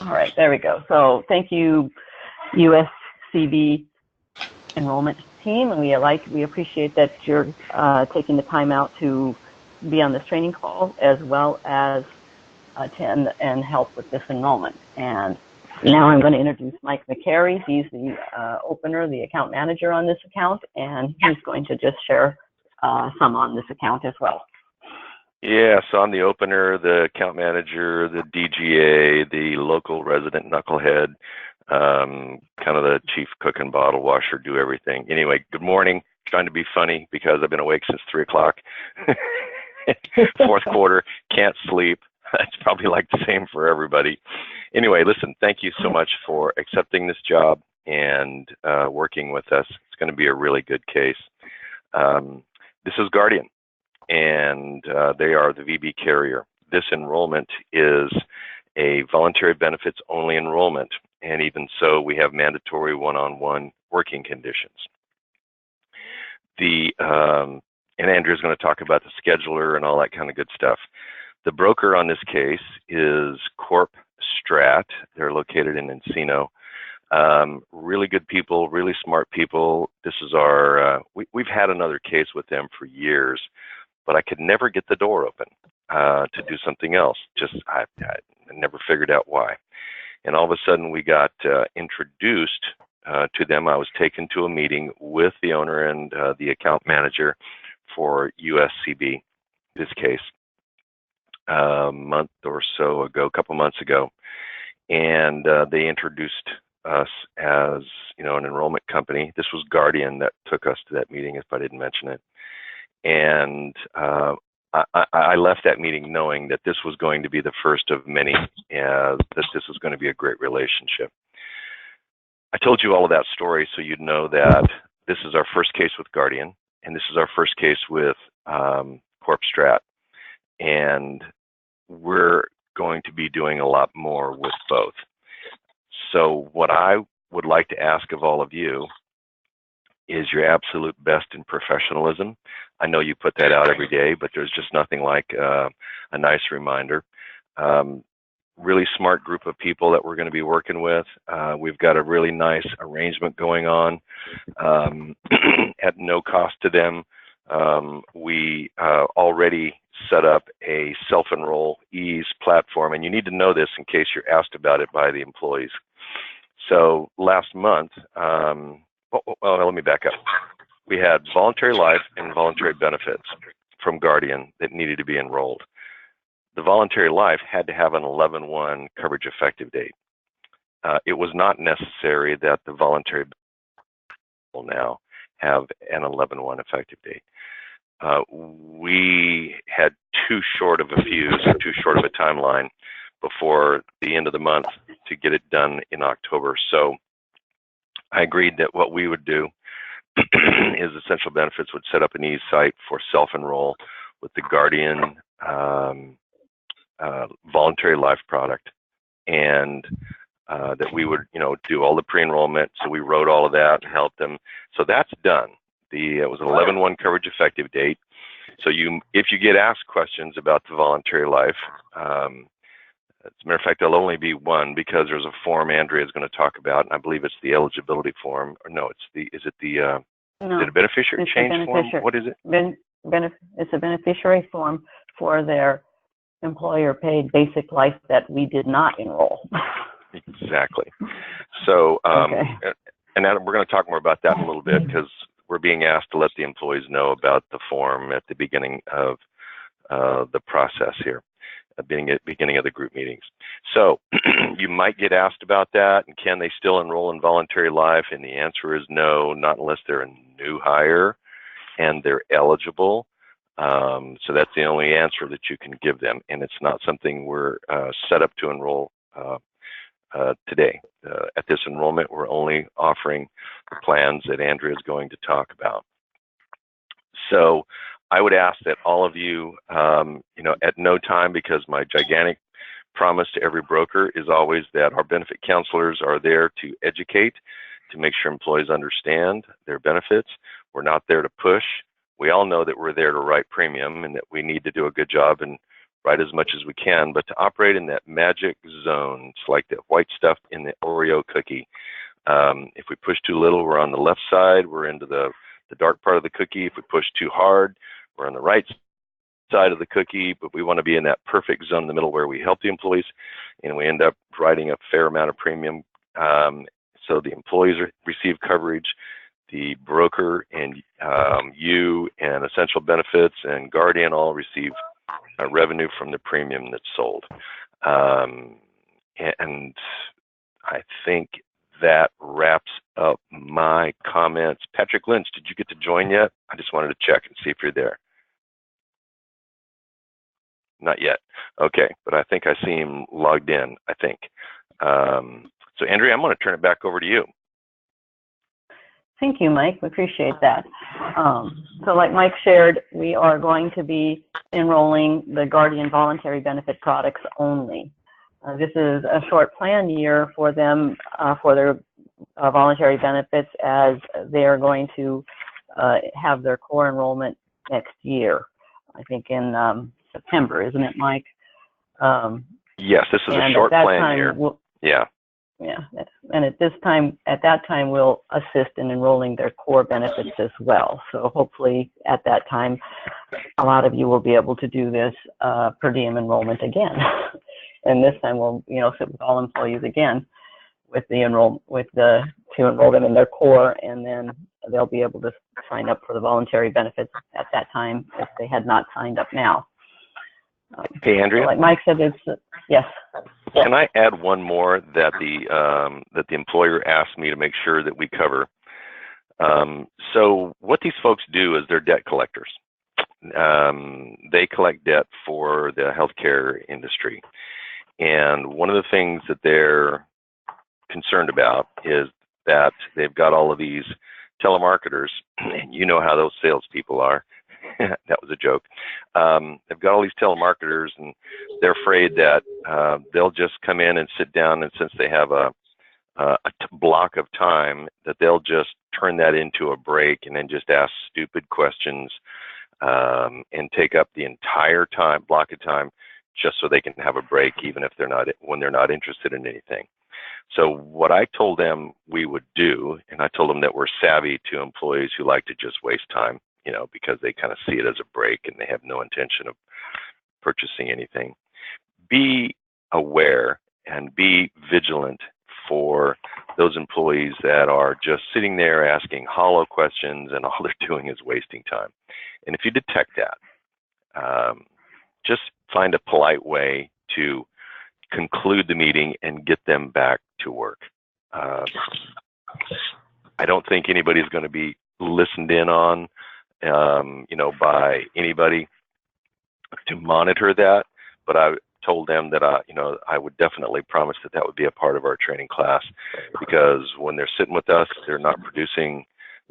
All right, there we go. So thank you, USCB enrollment team, and we appreciate that you're taking the time out to be on this training call as well as attend and help with this enrollment. And now I'm going to introduce Mike McCary. He's the opener, the account manager on this account, and he's going to just share some on this account as well. Yeah, so I'm the opener, the account manager, the DGA, the local resident knucklehead, kind of the chief cook and bottle washer, do everything. Anyway, good morning. Trying to be funny because I've been awake since 3 o'clock. Fourth quarter, can't sleep. It's probably like the same for everybody. Anyway, listen, thank you so much for accepting this job and working with us. It's going to be a really good case. This is Guardian, and they are the VB carrier. This enrollment is a voluntary benefits only enrollment, and even so, we have mandatory one-on-one working conditions. And Andrea's going to talk about the scheduler and all that kind of good stuff. The broker on this case is Corp Strat. They're located in Encino. Really good people, really smart people. This is our, we've had another case with them for years, but I could never get the door open to do something else. I never figured out why. And all of a sudden we got introduced to them. I was taken to a meeting with the owner and the account manager for USCB, this case, a month or so ago, a couple months ago. And they introduced us as, an enrollment company. This was Guardian that took us to that meeting, if I didn't mention it. And I left that meeting knowing that this was going to be the first of many, that this was going to be a great relationship. I told you all of that story so you'd know that this is our first case with Guardian, and this is our first case with Corp Strat. And we're going to be doing a lot more with both. So what I would like to ask of all of you is your absolute best in professionalism. I know you put that out every day, but there's just nothing like a nice reminder. Really smart group of people that we're going to be working with. We've got a really nice arrangement going on at no cost to them. We already set up a self-enroll ease platform, and you need to know this in case you're asked about it by the employees. So last month, well, let me back up. We had voluntary life and voluntary benefits from Guardian that needed to be enrolled. The voluntary life had to have an 11/1 coverage effective date. It was not necessary that the voluntary will now have an 11/1 effective date. We had too short of a fuse, too short of a timeline before the end of the month to get it done in October. So I agreed that what we would do is Essential Benefits would set up an ease site for self-enroll with the Guardian voluntary life product, and that we would, do all the pre-enrollment. So we wrote all of that and helped them. So that's done. It was an 11/1 coverage effective date. So if you get asked questions about the voluntary life, as a matter of fact, there'll only be one because there's a form Andrea is going to talk about, and I believe it's the eligibility form. Or no, is it the beneficiary change form? What is it? It's a beneficiary form for their employer-paid basic life that we did not enroll. Exactly. So, okay. And we're going to talk more about that in a little bit because we're being asked to let the employees know about the form at the beginning of the process here, beginning of the group meetings. So you might get asked about that, and can they still enroll in voluntary life? And the answer is no, not unless they're a new hire and they're eligible. So that's the only answer that you can give them, and it's not something we're set up to enroll today. At this enrollment, we're only offering the plans that Andrea is going to talk about. So I would ask that all of you, at no time, because my gigantic promise to every broker is always that our benefit counselors are there to educate, to make sure employees understand their benefits. We're not there to push. We all know that we're there to write premium and that we need to do a good job in write as much as we can, but to operate in that magic zone. It's like that white stuff in the Oreo cookie. If we push too little, we're on the left side, we're into the dark part of the cookie. If we push too hard, we're on the right side of the cookie, but we want to be in that perfect zone in the middle where we help the employees, and we end up writing a fair amount of premium. So the employees receive coverage, the broker and you and Essential Benefits and Guardian all receive revenue from the premium that's sold. And I think that wraps up my comments. Patrick Lynch, did you get to join yet? I just wanted to check and see if you're there. Not yet. Okay, but I think I see him logged in, I think. So Andrea, I'm going to turn it back over to you. Thank you, Mike. We appreciate that. So like Mike shared, we are going to be enrolling the Guardian voluntary benefit products only. This is a short plan year for them for their voluntary benefits, as they are going to have their core enrollment next year. I think in September, isn't it, Mike? Yes, this is a short plan year. Yeah. Yeah, and at that time, we'll assist in enrolling their core benefits as well. So hopefully at that time, a lot of you will be able to do this per diem enrollment again. And this time we'll, sit with all employees again with to enroll them in their core, and then they'll be able to sign up for the voluntary benefits at that time if they had not signed up now. Hey, Andrea. Like Mike said, yes. Can I add one more that the employer asked me to make sure that we cover? So what these folks do is they're debt collectors. They collect debt for the healthcare industry. And one of the things that they're concerned about is that they've got all of these telemarketers, and you know how those salespeople are. That was a joke. They've got all these telemarketers, and they're afraid that they'll just come in and sit down, and since they have a block of time, that they'll just turn that into a break and then just ask stupid questions and take up the entire block of time just so they can have a break, even if when they're not interested in anything. So what I told them we would do, and I told them that we're savvy to employees who like to just waste time, because they kind of see it as a break and they have no intention of purchasing anything. Be aware and be vigilant for those employees that are just sitting there asking hollow questions, and all they're doing is wasting time. And if you detect that, just find a polite way to conclude the meeting and get them back to work. I don't think anybody's going to be listened in on by anybody to monitor that, but I told them that I would definitely promise that would be a part of our training class, because when they're sitting with us, they're not producing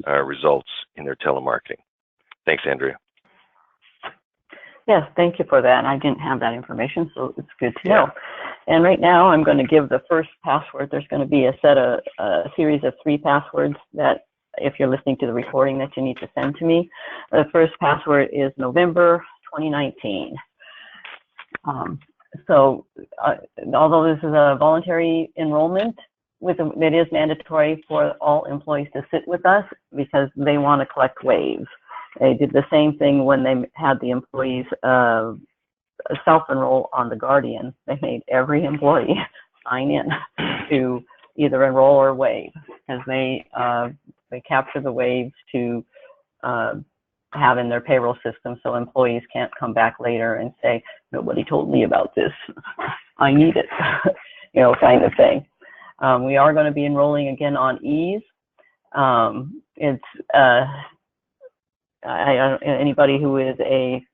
results in their telemarketing. Thanks, Andrea. Yes, thank you for that. I didn't have that information, so it's good to know. And right now, I'm going to give the first password. There's going to be a series of 3 passwords that, if you're listening to the recording, that you need to send to me. The first password is November 2019. Although this is a voluntary enrollment, it is mandatory for all employees to sit with us because they want to collect waves. They did the same thing when they had the employees self-enroll on the Guardian. They made every employee sign in to either enroll or waive, because they capture the waves to have in their payroll system, so employees can't come back later and say, nobody told me about this, I need it, kind of thing. We are going to be enrolling again on ease. Anybody who is a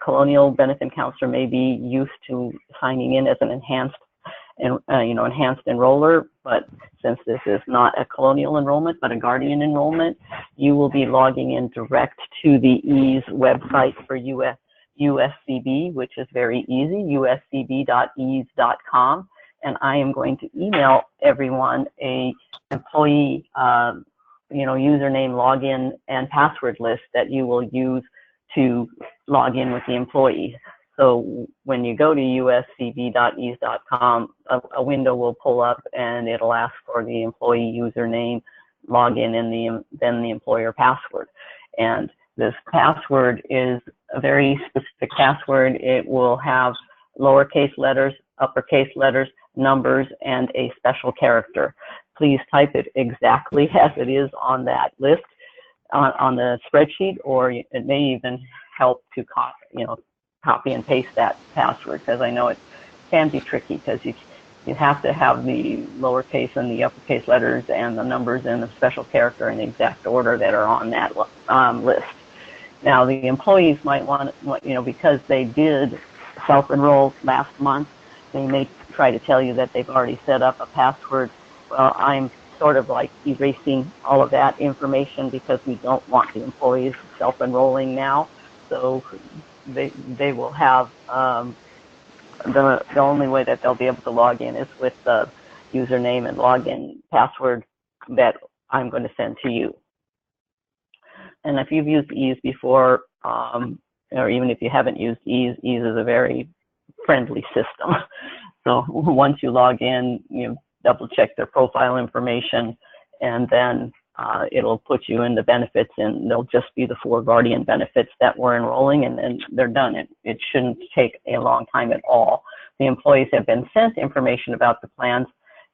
colonial benefit counselor may be used to signing in as an enhanced enroller, but since this is not a colonial enrollment but a Guardian enrollment, you will be logging in direct to the EASE website for USCB, which is very easy, uscb.ease.com, and I am going to email everyone a employee username, login, and password list that you will use to log in with the employee. So when you go to uscb.ease.com, a window will pull up and it'll ask for the employee username, login, and then the employer password. And this password is a very specific password. It will have lowercase letters, uppercase letters, numbers, and a special character. Please type it exactly as it is on that list on the spreadsheet, or it may even help to copy and paste that password, because I know it can be tricky, because you have to have the lowercase and the uppercase letters and the numbers and the special character in the exact order that are on that list. Now, the employees might want, because they did self-enroll last month, they may try to tell you that they've already set up a password. Well, I'm sort of like erasing all of that information, because we don't want the employees self-enrolling now. So they will have the only way that they'll be able to log in is with the username and login password that I'm going to send to you. And if you've used EASE before, or even if you haven't used EASE, EASE is a very friendly system. So once you log in, you double check their profile information, and then it'll put you in the benefits, and they'll just be the 4 Guardian benefits that we're enrolling, and then they're done. It shouldn't take a long time at all. The employees have been sent information about the plans,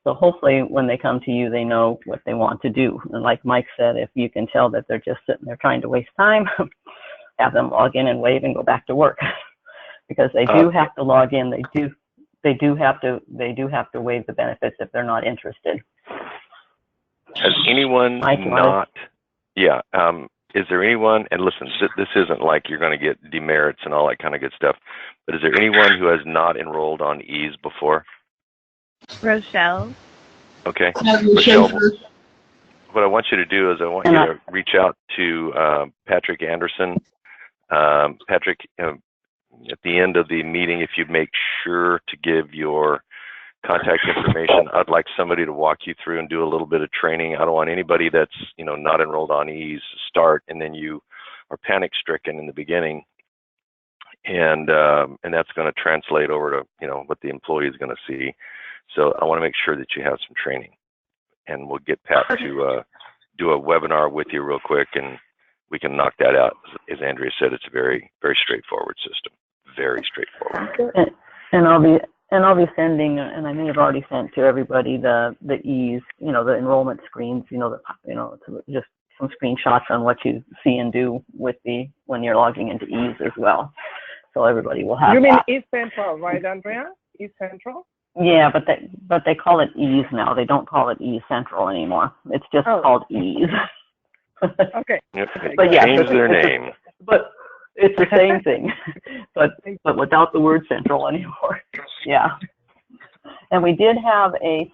so hopefully when they come to you, they know what they want to do. And like Mike said, if you can tell that they're just sitting there trying to waste time, have them log in and wave and go back to work, because they do have to log in. They do have to waive the benefits if they're not interested. Has anyone is there anyone, and listen, this isn't like you're going to get demerits and all that kind of good stuff, but is there anyone who has not enrolled on EASE before? Rochelle. Okay. Rochelle, what I want you to do is I want you to reach out to Patrick Anderson. Patrick, at the end of the meeting, if you make sure to give your contact information, I'd like somebody to walk you through and do a little bit of training. I don't want anybody that's not enrolled on EASE start, and then you are panic-stricken in the beginning, and that's going to translate over to what the employee is going to see. So I want to make sure that you have some training, and we'll get Pat to do a webinar with you real quick, and we can knock that out. As Andrea said, it's a very, very straightforward system. Very straightforward. And I'll be sending, and I may have already sent to everybody the EASE, the enrollment screens, just some screenshots on what you see and do with when you're logging into EASE as well. So everybody will have. You mean East Central, right, Andrea? East Central? Yeah, but they call it EASE now. They don't call it EASE Central anymore. It's just called EASE. Okay. Yep. But yeah, change their name. But it's the same thing, but without the word central anymore. Yeah. And we did have a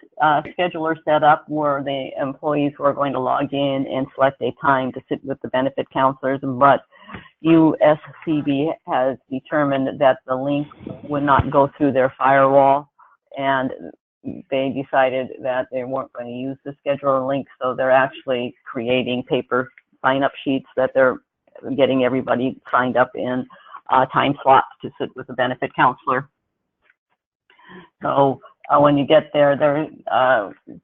scheduler set up where the employees were going to log in and select a time to sit with the benefit counselors, but USCB has determined that the link would not go through their firewall, and they decided that they weren't going to use the scheduler link, so they're actually creating paper sign-up sheets that they're getting everybody signed up in time slots to sit with the benefit counselor. So when you get there,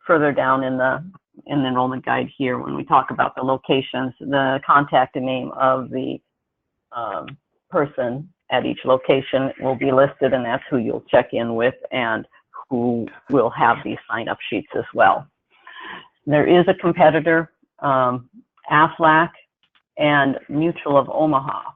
further down in the enrollment guide here, when we talk about the locations, the contact name of the person at each location will be listed, and that's who you'll check in with and who will have these sign-up sheets as well. There is a competitor, AFLAC and Mutual of Omaha.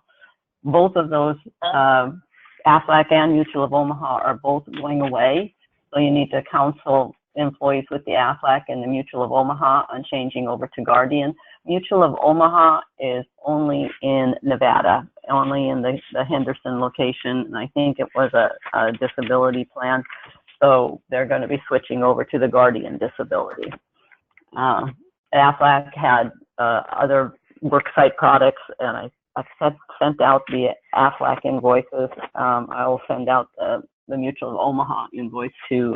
Both of those, AFLAC and Mutual of Omaha, are both going away. So you need to counsel employees with the AFLAC and the Mutual of Omaha on changing over to Guardian. Mutual of Omaha is only in Nevada, only in the Henderson location, and I think it was a disability plan. So they're going to be switching over to the Guardian disability. AFLAC had other worksite products, and I've sent out the AFLAC invoices. I will send out the Mutual of Omaha invoice to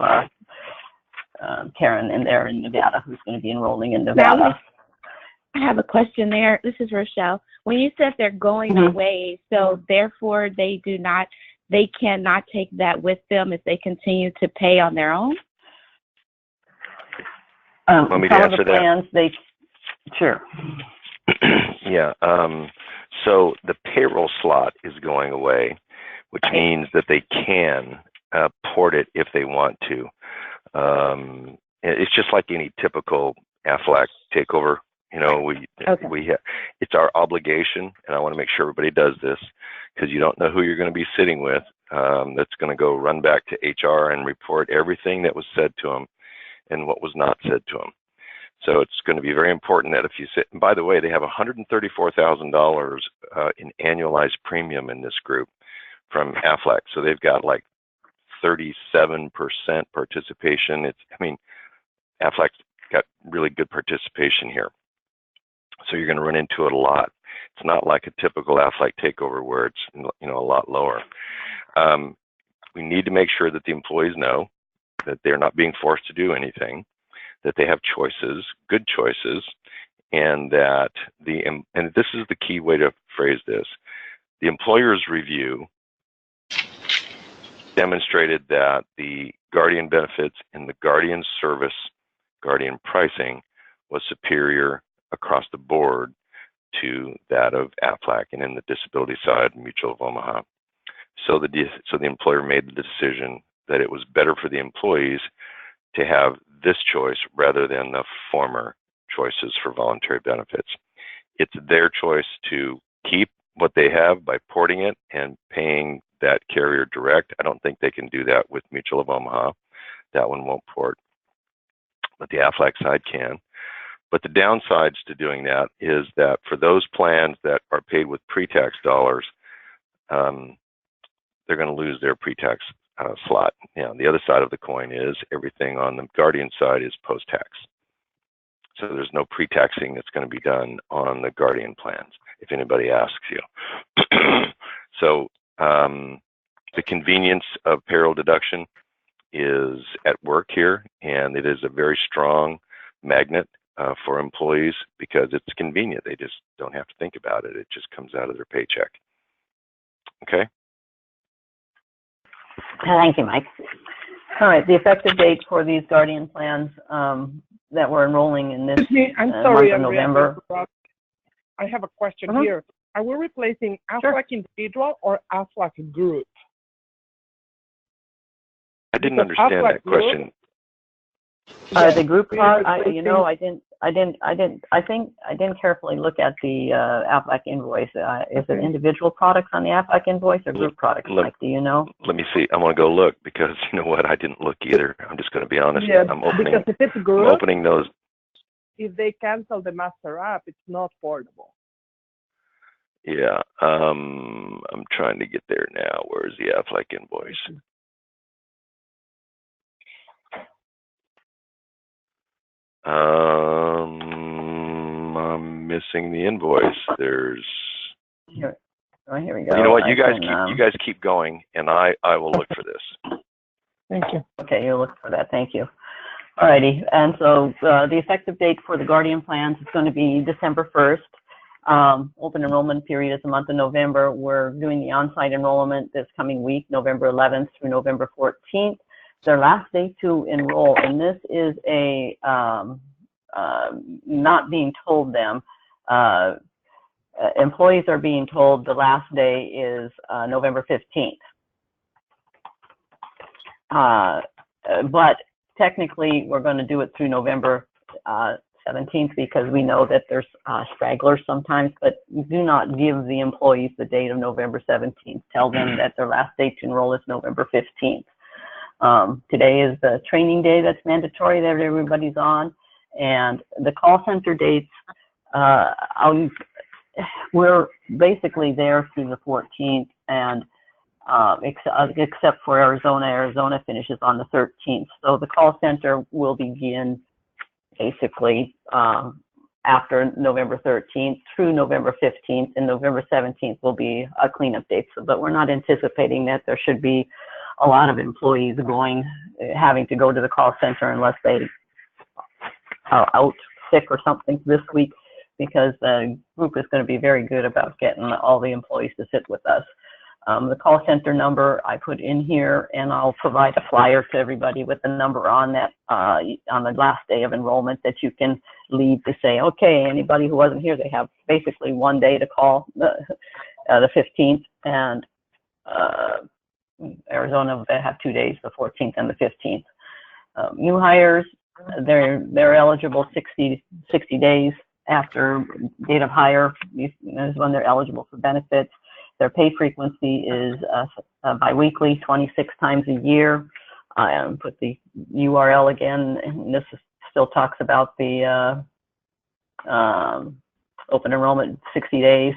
Karen in there in Nevada, who's going to be enrolling in Nevada. Now, I have a question there. This is Rochelle. When you said they're going away, so therefore they do not they cannot take that with them if they continue to pay on their own? Want me to Some of the answer that? plans, sure. Yeah. So the payroll slot is going away, which means that they can port it if they want to. It's just like any typical AFLAC takeover. You know, it's our obligation, and I want to make sure everybody does this, because you don't know who you're going to be sitting with. That's going to go run back to HR and report everything that was said to them and what was not said to them. So it's going to be very important that if you sit, and by the way, they have $134,000 in annualized premium in this group from AFLAC. So they've got like 37% participation. AFLAC's got really good participation here. So you're going to run into it a lot. It's not like a typical AFLAC takeover where it's, a lot lower. We need to make sure that the employees know that they're not being forced to do anything, that they have choices, good choices, and that and this is the key way to phrase this, the employer's review demonstrated that the Guardian benefits and the Guardian service, Guardian pricing, was superior across the board to that of AFLAC and in the disability side, Mutual of Omaha. So the employer made the decision that it was better for the employees to have this choice rather than the former choices for voluntary benefits. It's their choice to keep what they have by porting it and paying that carrier direct. I don't think they can do that with Mutual of Omaha. That one won't port, but the AFLAC side can. But the downsides to doing that is that for those plans that are paid with pre-tax dollars, they're going to lose their pre-tax slot. The other side of the coin is everything on the Guardian side is post-tax. So there's no pre-taxing that's going to be done on the Guardian plans, if anybody asks you. So the convenience of payroll deduction is at work here, and it is a very strong magnet for employees because it's convenient. They just don't have to think about it. It just comes out of their paycheck. Okay? Thank you, Mike. All right, the effective date for these Guardian plans that we're enrolling in this I'm sorry, month of November. I have a question here. Are we replacing AFLAC individual or AFLAC group? I didn't understand that question. The group product, I didn't carefully look at the AFLAC invoice. Is it individual products on the AFLAC invoice or group products? Mike, do you know? Let me see. I'm going to go look because you know what? I didn't look either. I'm just going to be honest. Yeah, I'm because if it's group, opening those. If they cancel the master app, it's not portable. Yeah, I'm trying to get there now. Where's the AFLAC invoice? I'm missing the invoice. There's. Here we go. You know what? You guys keep going, and I will look for this. Thank you. Okay, you'll look for that. Thank you. All righty, and so the effective date for the Guardian plans is going to be December 1st. Open enrollment period is the month of November. We're doing the on-site enrollment this coming week, November 11th through November 14th. Their last day to enroll, and this is a not being told them. Employees are being told the last day is November 15th. But technically, we're going to do it through November 17th because we know that there's stragglers sometimes, but do not give the employees the date of November 17th. Tell them that their last date to enroll is November 15th. Today is the training day that's mandatory that everybody's on, and the call center dates, we're basically there through the 14th, and except for Arizona. Arizona finishes on the 13th. So the call center will begin basically after November 13th through November 15th, and November 17th will be a cleanup date. So, but we're not anticipating that there should be a lot of employees having to go to the call center unless they are out sick or something this week, because the group is going to be very good about getting all the employees to sit with us. The call center number I put in here, and I'll provide a flyer to everybody with the number on that on the last day of enrollment that you can leave to say, okay, anybody who wasn't here, they have basically 1 day to call, the 15th, and Arizona, they have 2 days, the 14th and the 15th. New hires, they're eligible 60 days after date of hire is when they're eligible for benefits. Their pay frequency is biweekly, 26 times a year. Put the URL again, and this still talks about the open enrollment 60 days.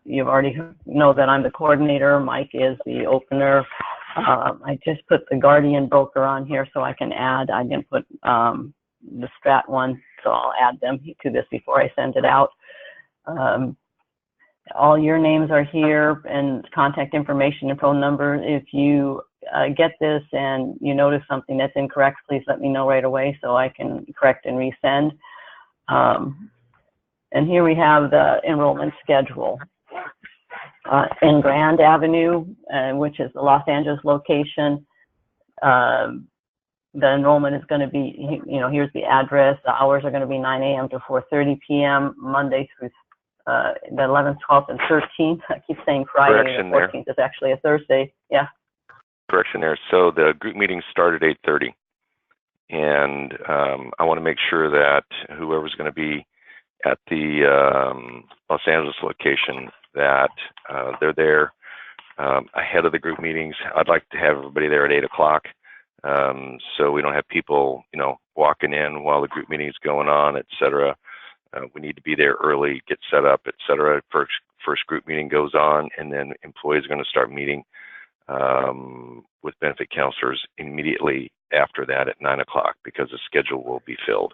You already know that I'm the coordinator. Mike is the opener. I just put the Guardian broker on here so I can add. I didn't put the Strat one, so I'll add them to this before I send it out. All your names are here and contact information and phone number. If you get this and you notice something that's incorrect, please let me know right away so I can correct and resend. And here we have the enrollment schedule. In Grand Avenue, which is the Los Angeles location, the enrollment is going to be, here's the address. The hours are going to be 9 a.m. to 4:30 p.m. Monday through the 11th, 12th, and 13th. I keep saying Friday. Correction the 14th is actually a Thursday. Yeah. Correction there. So the group meetings start at 8:30, and I want to make sure that whoever's going to be at the Los Angeles location, that they're there ahead of the group meetings. I'd like to have everybody there at 8 o'clock, so we don't have people, walking in while the group meeting is going on, et cetera. We need to be there early, get set up, et cetera. First group meeting goes on, and then employees are going to start meeting with benefit counselors immediately after that at 9 o'clock because the schedule will be filled.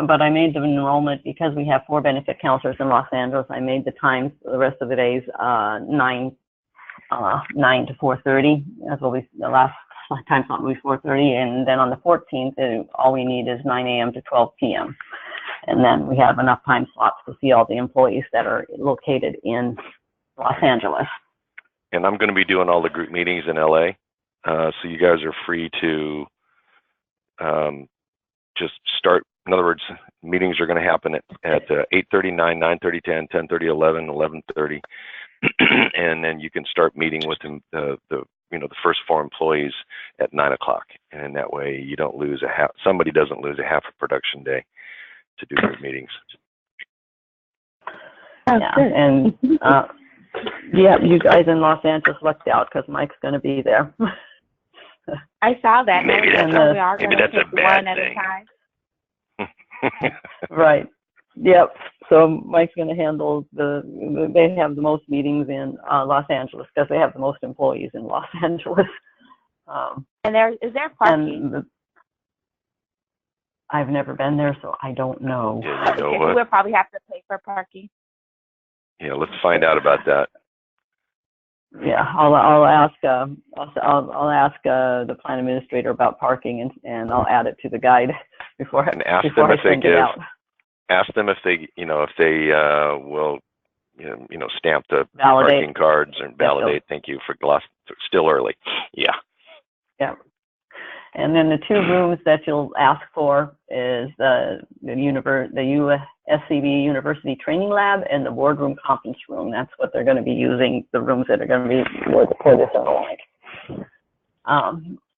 But I made the enrollment because we have 4 benefit counselors in Los Angeles. I made the times the rest of the days 9 to 4:30. That's what the last time slot will be 4:30, and then on the 14th, all we need is 9 a.m. to 12 p.m. And then we have enough time slots to see all the employees that are located in Los Angeles. And I'm going to be doing all the group meetings in LA, so you guys are free to just start. In other words, meetings are going to happen at 8:30, 9, 9:30, 10, 10:30, 11, 11:30, and then you can start meeting with the first 4 employees at 9 o'clock, and that way you don't lose somebody doesn't lose a half a production day to do group meetings. Yeah, and yeah, you guys in Los Angeles lucked out because Mike's going to be there. I saw that. Maybe that's a bad thing. Right. Yep. So Mike's going to handle they have the most meetings in Los Angeles because they have the most employees in Los Angeles. And is there parking? I've never been there, so I don't know. Yeah, you know what? We'll probably have to pay for parking. Yeah, let's find out about that. Yeah, I'll ask the plan administrator about parking, and I'll add it to the guide before I send it out. Ask them if they will stamp the validate parking cards and validate. Thank you for still early. Yeah. Yeah. And then the 2 rooms that you'll ask for is the USCB University Training Lab and the boardroom conference room. That's what they're going to be using, the rooms that are going to be for this enrollment.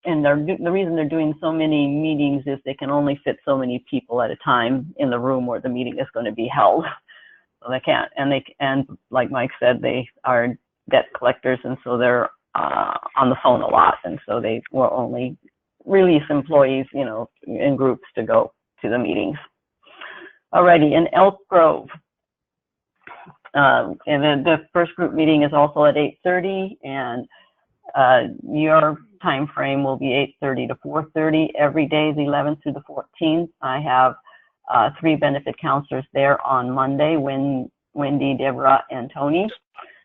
And the reason they're doing so many meetings is they can only fit so many people at a time in the room where the meeting is going to be held. So they can't, and like Mike said, they are debt collectors, and so they're on the phone a lot, and so they will only release employees, in groups to go to the meetings. Alrighty, in Elk Grove, and then the first group meeting is also at 8:30, and your time frame will be 8:30 to 4:30 every day, the 11th through the 14th. I have 3 benefit counselors there on Monday, Wendy, Deborah, and Tony.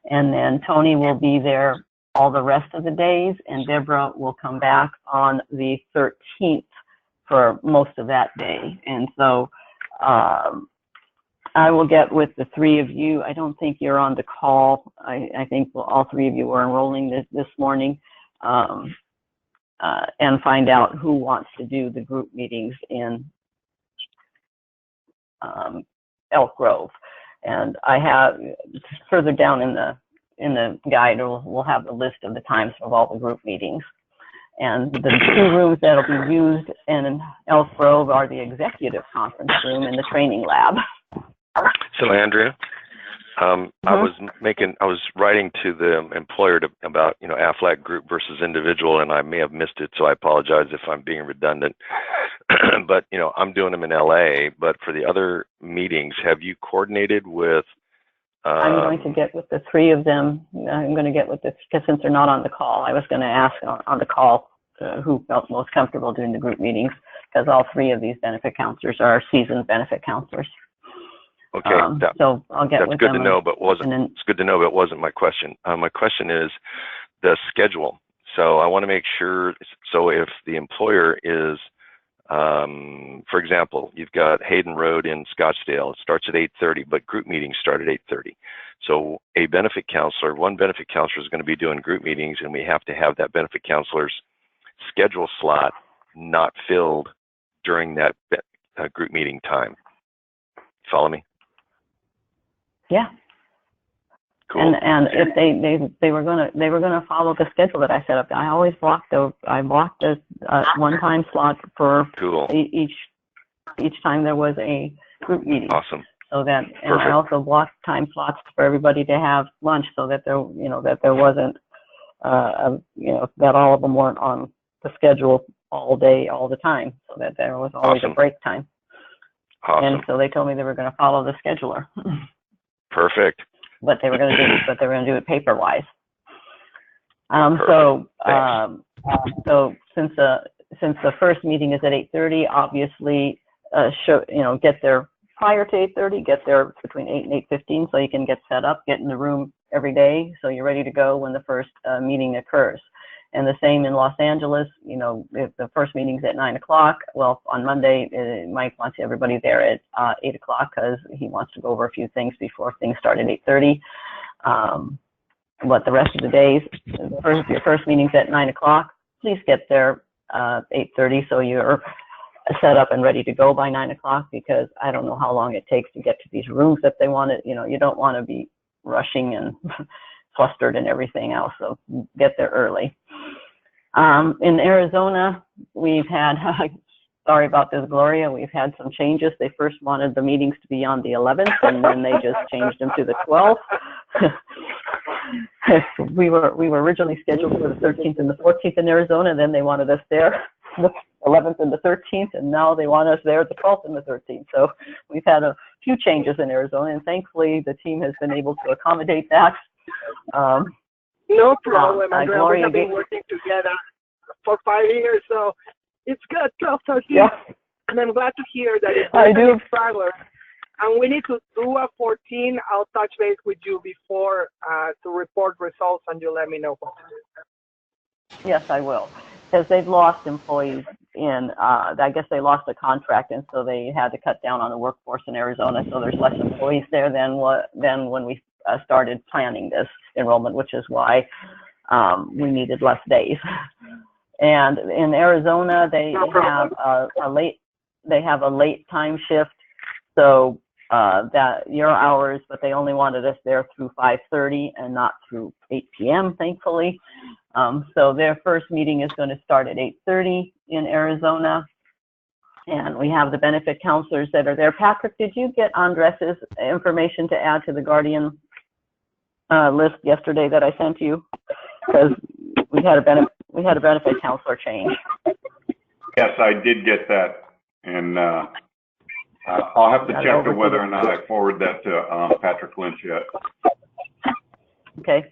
And then Tony will be there all the rest of the days, and Deborah will come back on the 13th for most of that day. And so I I will get with the three of you. I don't think you're on the call. I think all three of you were enrolling this morning, and find out who wants to do the group meetings in Elk Grove. And I have further down in the guide, we'll have the list of the times of all the group meetings. And the two rooms that'll be used in Elk Grove are the executive conference room and the training lab. So Andrea, I was writing to the employer about, AFLAC group versus individual, and I may have missed it, so I apologize if I'm being redundant. But, I'm doing them in LA, but for the other meetings, have you coordinated with? I'm going to get with the three of them. I'm going to get with because since they're not on the call, I was going to ask on the call who felt most comfortable doing the group meetings, because all three of these benefit counselors are seasoned benefit counselors. Okay, so I'll get with them. That's good to know, but it's good to know, but it wasn't my question. My question is the schedule. So I want to make sure. So if the employer is, for example, you've got Hayden Road in Scottsdale. It starts at 8:30, but group meetings start at 8:30. So one benefit counselor is going to be doing group meetings, and we have to have that benefit counselor's schedule slot not filled during that group meeting time. Follow me? Yeah. Cool. And if they were gonna follow the schedule that I set up. I always blocked a one time slot for each time there was a group meeting. Awesome. So that, and I also blocked time slots for everybody to have lunch, so that there wasn't that all of them weren't on the schedule all day all the time, so that there was always a break time. Awesome. And so they told me they were going to follow the scheduler. Perfect. But they were going to do it paper-wise. So since the first meeting is at 8:30, obviously, get there prior to 8:30, get there between 8 and 8:15, so you can get set up, get in the room every day, so you're ready to go when the first meeting occurs. And the same in Los Angeles, if the first meeting's at 9 o'clock, well, on Monday, Mike wants everybody there at 8 o'clock because he wants to go over a few things before things start at 8:30. But the rest of the days, if your first meeting's at 9 o'clock, please get there 8:30 so you're set up and ready to go by 9 o'clock, because I don't know how long it takes to get to these rooms that they want it. You don't want to be rushing and flustered and everything else, so get there early. In Arizona, we've had, sorry about this, Gloria, we've had some changes. They first wanted the meetings to be on the 11th, and then they just changed them to the 12th. we were originally scheduled for the 13th and the 14th in Arizona, and then they wanted us there the 11th and the 13th, and now they want us there the 12th and the 13th. So we've had a few changes in Arizona, and thankfully the team has been able to accommodate that. No problem, Andrea. We have been working together for 5 years, so it's good. 12, 13. Yeah. And I'm glad to hear that it's a straggler. And we need to do a 14. I'll touch base with you before to report results, and you let me know. Yes, I will. Because they've lost employees I guess they lost a contract, and so they had to cut down on the workforce in Arizona. So there's less employees there than when we started planning this enrollment, which is why we needed less days. And in Arizona, they have a late time shift, so that your hours, but they only wanted us there through 5:30 and not through 8 p.m. thankfully. So their first meeting is going to start at 8:30 in Arizona, and we have the benefit counselors that are there. Patrick, did you get Andres's information to add to the Guardian list yesterday that I sent you? Because we had a benefit counselor change. Yes, I did get that, and I'll have to check to whether or not I forward that to Patrick Lynch yet. Okay.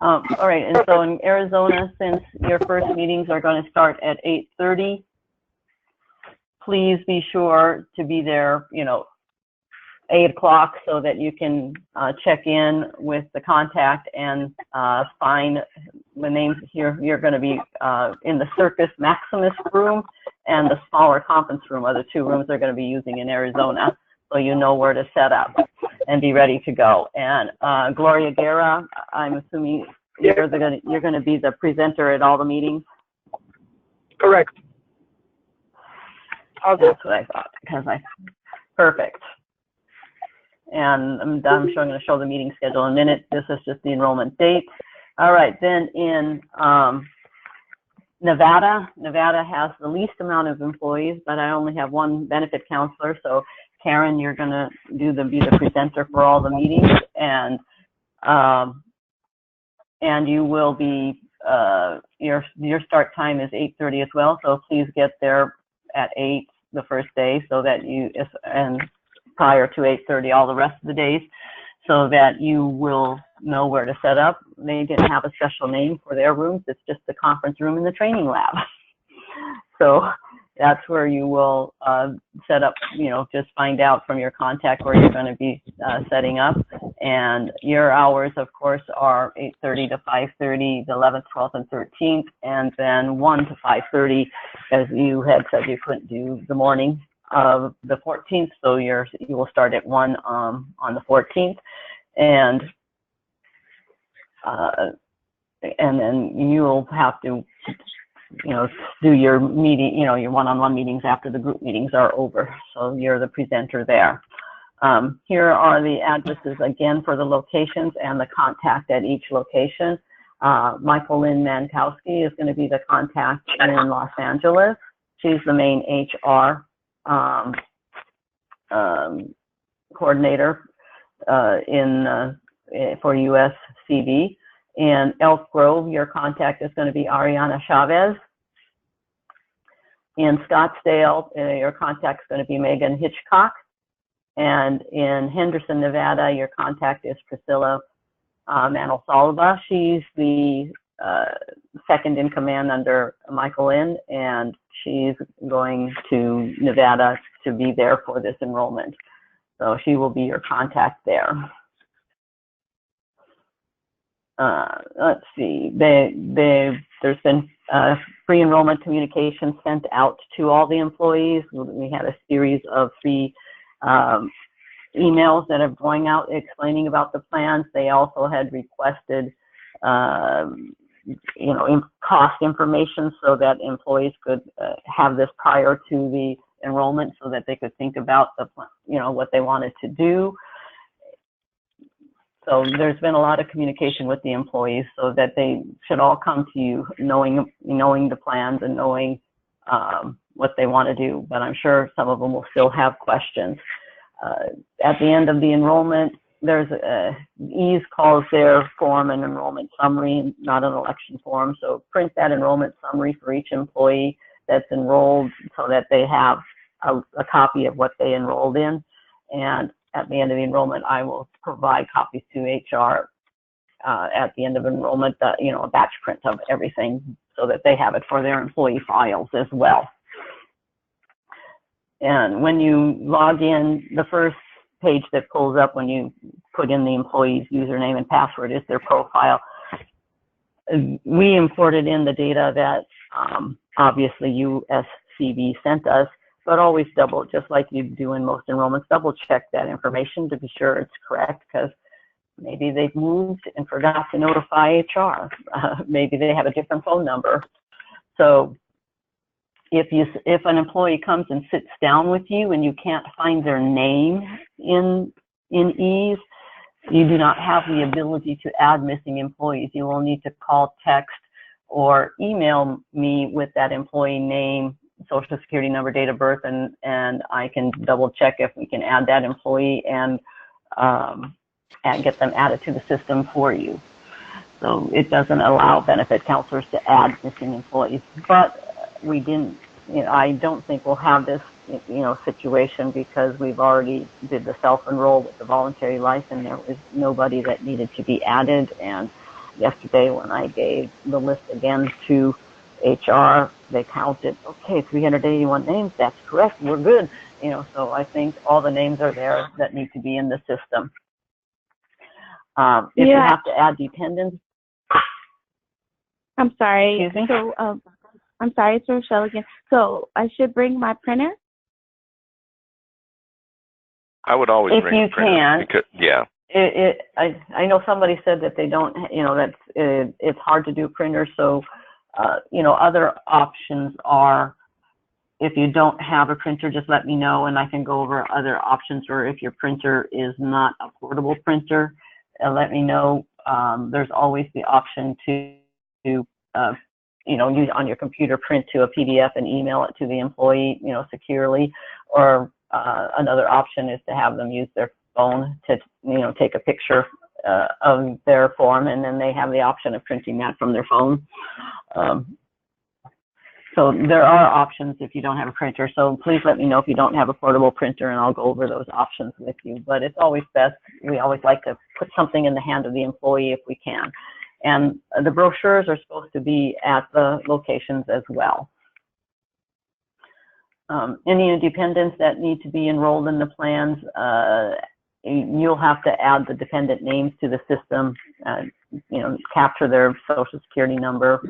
All right, and so in Arizona, since your first meetings are going to start at 8:30, please be sure to be there, 8 o'clock, so that you can check in with the contact and find the names here. You're going to be in the Circus Maximus room and the smaller conference room are the two rooms they're going to be using in Arizona. so you know where to set up and be ready to go. And Gloria Guerra, I'm assuming you're going to be the presenter at all the meetings? Correct. That's what I thought, perfect. And I'm sure I'm going to show the meeting schedule in a minute. This is just the enrollment date. All right, then in Nevada has the least amount of employees, but I only have one benefit counselor. So Karen, you're going to be the presenter for all the meetings, and you will be your start time is 8:30 as well. So please get there at 8 the first day, so that and prior to 8:30 all the rest of the days, so that you will know where to set up. They didn't have a special name for their rooms. It's just the conference room and the training lab. So that's where you will set up, just find out from your contact where you're going to be setting up. And your hours, of course, are 8:30 to 5:30, the 11th, 12th, and 13th, and then 1 to 5:30, as you had said you couldn't do the morning of the 14th, so you will start at 1 on the 14th, and then you'll have to, do your meeting, your one-on-one meetings after the group meetings are over. So you're the presenter there. Here are the addresses again for the locations and the contact at each location. Michael Lynn Mankowski is going to be the contact in Los Angeles. She's the main HR coordinator for USCB. In Elk Grove, your contact is going to be Ariana Chavez. In Scottsdale, your contact is going to be Megan Hitchcock. And in Henderson, Nevada, your contact is Priscilla Manosalva. She's the second in command under Michael Lynn, and she's going to Nevada to be there for this enrollment. So she will be your contact there. Let's see, there's been free enrollment communication sent out to all the employees. We had a series of free emails that are going out explaining about the plans. They also had requested cost information so that employees could have this prior to the enrollment, so that they could think about what they wanted to do. So there's been a lot of communication with the employees, so that they should all come to you knowing the plans and knowing what they want to do. But I'm sure some of them will still have questions. At the end of the enrollment, there's EASE calls their form an enrollment summary, not an election form. So print that enrollment summary for each employee that's enrolled, so that they have a copy of what they enrolled in. And at the end of the enrollment, I will provide copies to HR at the end of enrollment, a batch print of everything, so that they have it for their employee files as well. And when you log in, the first page that pulls up when you put in the employee's username and password is their profile. We imported in the data that obviously USCB sent us, but always just like you do in most enrollments, double check that information to be sure it's correct, because maybe they've moved and forgot to notify HR. Maybe they have a different phone number. So if an employee comes and sits down with you and you can't find their name in EASE, you do not have the ability to add missing employees. You will need to call, text, or email me with that employee name, social security number, date of birth, and I can double check if we can add that employee and get them added to the system for you. So it doesn't allow benefit counselors to add missing employees, but we didn't, I don't think we'll have this, situation, because we've already did the self-enroll with the voluntary life, and there was nobody that needed to be added. And yesterday when I gave the list again to HR, they counted, okay, 381 names, that's correct, we're good. So I think all the names are there that need to be in the system. If you have to add dependents. I'm sorry. Excuse me? So, I'm sorry, it's Rochelle again. So I should bring my printer? I would always if bring you a printer. can. Because, yeah. I know somebody said that they don't, that it's hard to do printers. So, other options are, if you don't have a printer, just let me know and I can go over other options. Or if your printer is not a portable printer, let me know. There's always the option to use on your computer, print to a PDF and email it to the employee, securely. Or another option is to have them use their phone to, take a picture of their form, and then they have the option of printing that from their phone. So there are options if you don't have a printer. So please let me know if you don't have a portable printer, and I'll go over those options with you. But it's always best, we always like to put something in the hand of the employee if we can. And the brochures are supposed to be at the locations as well. Any dependents that need to be enrolled in the plans, you'll have to add the dependent names to the system, capture their social security number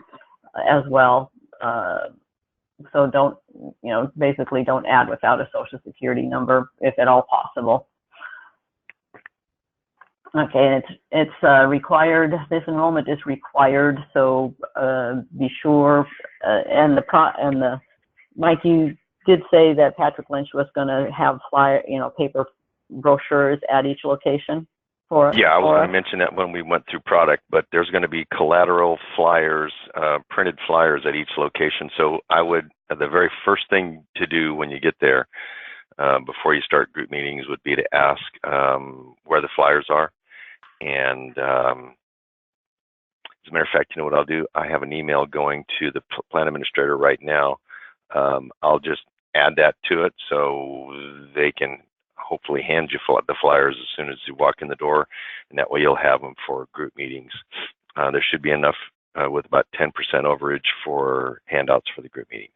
as well. So don't, basically don't add without a social security number if at all possible. Okay, it's required. This enrollment is required, so be sure. Mike, you did say that Patrick Lynch was going to have paper brochures at each location for us. Yeah, I was going to mention that when we went through product, but there's going to be collateral flyers, printed flyers at each location. So I would, the very first thing to do when you get there, before you start group meetings, would be to ask where the flyers are. And as a matter of fact, you know what I'll do? I have an email going to the plan administrator right now. I'll just add that to it so they can hopefully hand you the flyers as soon as you walk in the door, and that way you'll have them for group meetings. There should be enough with about 10% overage for handouts for the group meetings.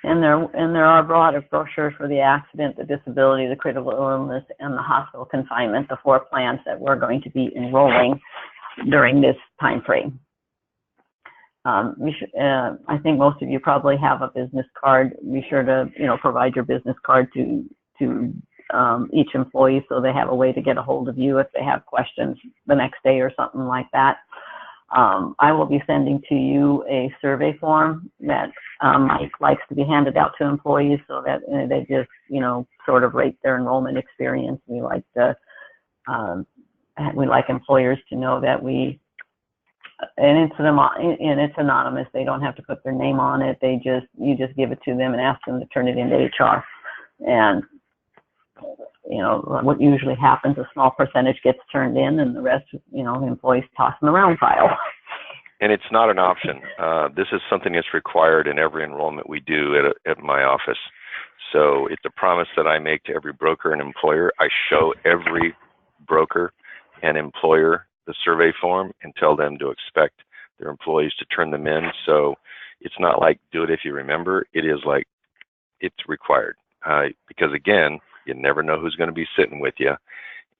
And there are broader brochures for the accident, the disability, the critical illness, and the hospital confinement, the 4 plans that we're going to be enrolling during this time frame. I think most of you probably have a business card. Be sure to provide your business card to each employee so they have a way to get a hold of you if they have questions the next day or something like that. I will be sending to you a survey form that Mike likes to be handed out to employees so that they just sort of rate their enrollment experience. We like employers to know that and it's anonymous. They don't have to put their name on it. You just give it to them and ask them to turn it into HR. And what usually happens, a small percentage gets turned in, and the rest, employees toss in the round pile. And it's not an option. This is something that's required in every enrollment we do at my office. So it's a promise that I make to every broker and employer. I show every broker and employer the survey form and tell them to expect their employees to turn them in. So it's not like do it if you remember. It is like it's required because, again, you never know who's going to be sitting with you,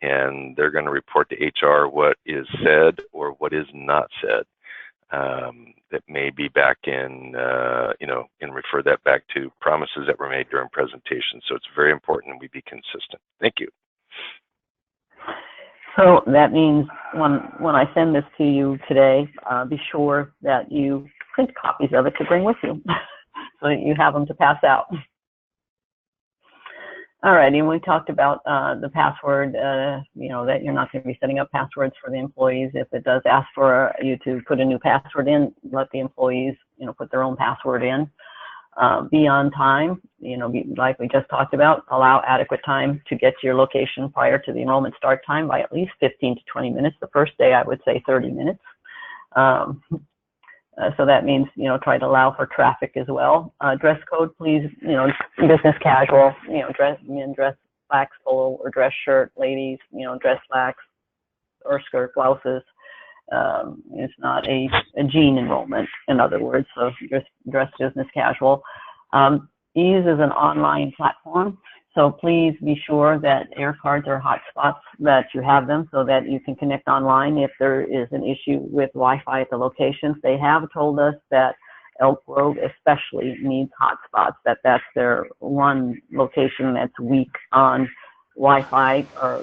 and they're going to report to HR what is said or what is not said. That may be back in, and refer that back to promises that were made during presentation. So it's very important we be consistent. Thank you. So that means when I send this to you today, be sure that you print copies of it to bring with you so that you have them to pass out. All right, and we talked about the password, that you're not going to be setting up passwords for the employees. If it does ask for you to put a new password in, let the employees, put their own password in. Be on time, like we just talked about, allow adequate time to get to your location prior to the enrollment start time by at least 15 to 20 minutes. The first day, I would say 30 minutes. So that means, try to allow for traffic as well. Dress code, please, business casual, men dress slacks, polo, or dress shirt. Ladies, dress slacks or skirt, blouses. It's not a jean enrollment, in other words, so just dress business casual. Ease is an online platform, so please be sure that air cards or hotspots, that you have them so that you can connect online if there is an issue with Wi-Fi at the locations. They have told us that Elk Grove especially needs hotspots. That's their one location that's weak on Wi-Fi, or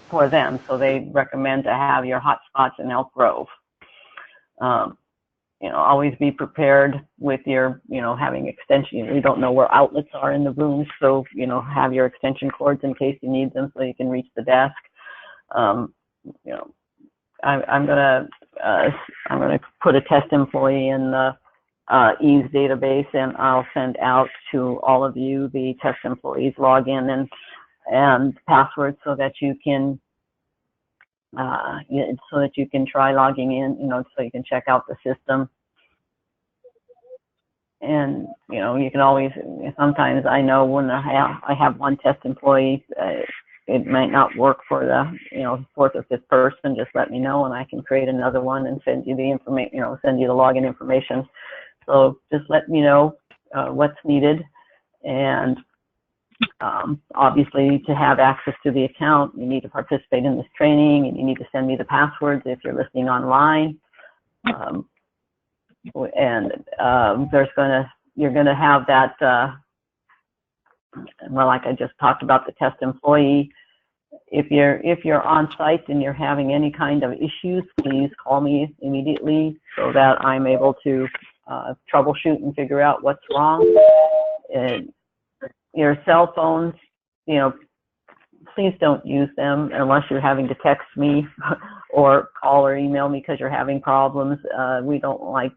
for them. So they recommend to have your hotspots in Elk Grove. Always be prepared with your, having extension. You don't know where outlets are in the room, so have your extension cords in case you need them, so you can reach the desk. I'm gonna put a test employee in the EASE database, and I'll send out to all of you the test employees login and password, so that you can try logging in, so you can check out the system. And you can always, sometimes I know when I have one test employee, it might not work for the fourth or fifth person. Just let me know, and I can create another one and send you the information, send you the login information. So just let me know what's needed. And obviously, to have access to the account, you need to participate in this training, and you need to send me the passwords if you're listening online. You're gonna have that. Well, like I just talked about the test employee. If you're on site and you're having any kind of issues, please call me immediately so that I'm able to troubleshoot and figure out what's wrong. And your cell phones, please don't use them unless you're having to text me or call or email me because you're having problems. We don't like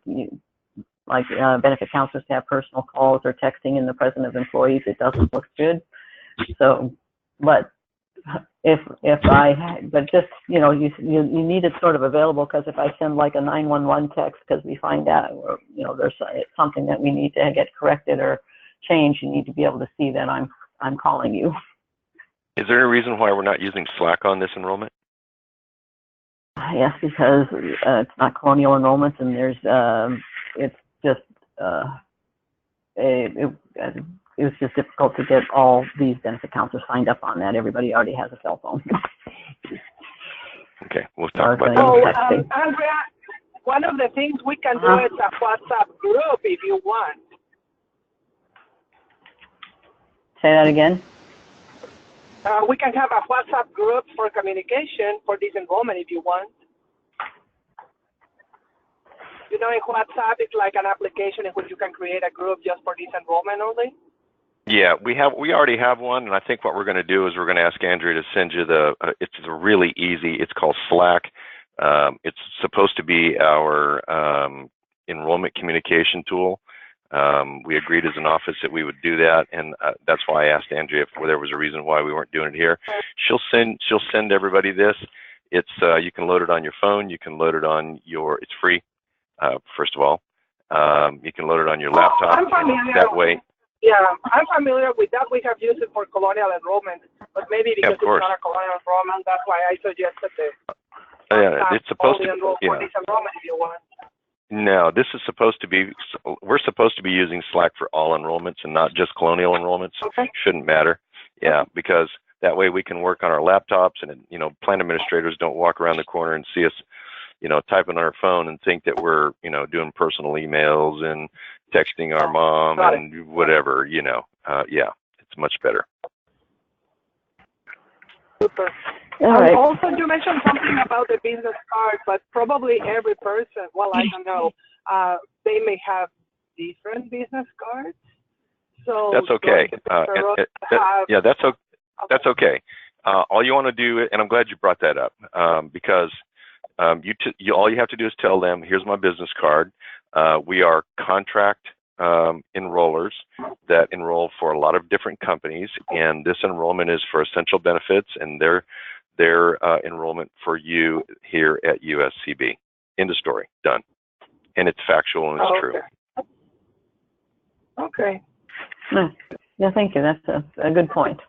benefit counselors to have personal calls or texting in the presence of employees. It doesn't look good. So, but just, you need it sort of available, because if I send like a 911 text because we find out, or, there's something that we need to get corrected or changed, you need to be able to see that I'm calling you. Is there a reason why we're not using Slack on this enrollment? Yes, because it's not colonial enrollments, and there's it's just it was just difficult to get all these benefit counselors signed up on that. Everybody already has a cell phone. Okay, we'll talk about that. So, Andrea, one of the things we can do is a WhatsApp group if you want. Say that again. We can have a WhatsApp group for communication for this enrollment if you want. In WhatsApp, it's like an application in which you can create a group just for this enrollment only. Yeah, we already have one, and I think what we're going to do is we're going to ask Andrea to send you it's really easy. It's called Slack. It's supposed to be our enrollment communication tool. We agreed as an office that we would do that, and that's why I asked Andrea if there was a reason why we weren't doing it here. She'll send everybody this. It's you can load it on your phone. You can load it on it's free. First of all, you can load it on your laptop. I'm familiar. That way. Yeah, I'm familiar with that. We have used it for colonial enrollment, but maybe because it's not a colonial enrollment, that's why I suggested it's supposed to enroll for this enrollment if you want. No, this is supposed to be. We're supposed to be using Slack for all enrollments and not just colonial enrollments. Okay. Shouldn't matter. Yeah, because that way we can work on our laptops, and plan administrators don't walk around the corner and see us, typing on our phone and think that we're, doing personal emails and texting our mom and whatever, yeah, it's much better. Super. Also, you mentioned something about the business card, but probably every person, well, I don't know, they may have different business cards. So that's okay. That's okay. All you want to do, and I'm glad you brought that up, because all you have to do is tell them, here's my business card. We are contract enrollers that enroll for a lot of different companies, and this enrollment is for essential benefits, and their enrollment for you here at USCB. End of story. Done. And it's factual and it's true. Okay. Yeah, thank you. That's a good point.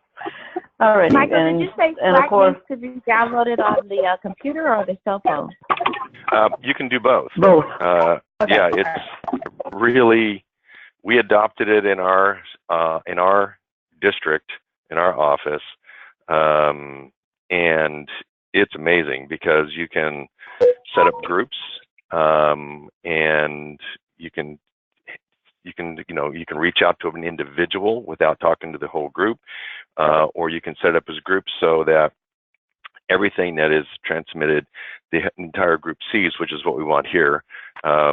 All right. Michael, did you say Slack needs to be downloaded on the computer or the cell phone? You can do both. Both. Okay. Yeah, it's really, we adopted it in our district, in our office, and it's amazing because you can set up groups and you can reach out to an individual without talking to the whole group, or you can set it up as groups so that everything that is transmitted, the entire group sees, which is what we want here,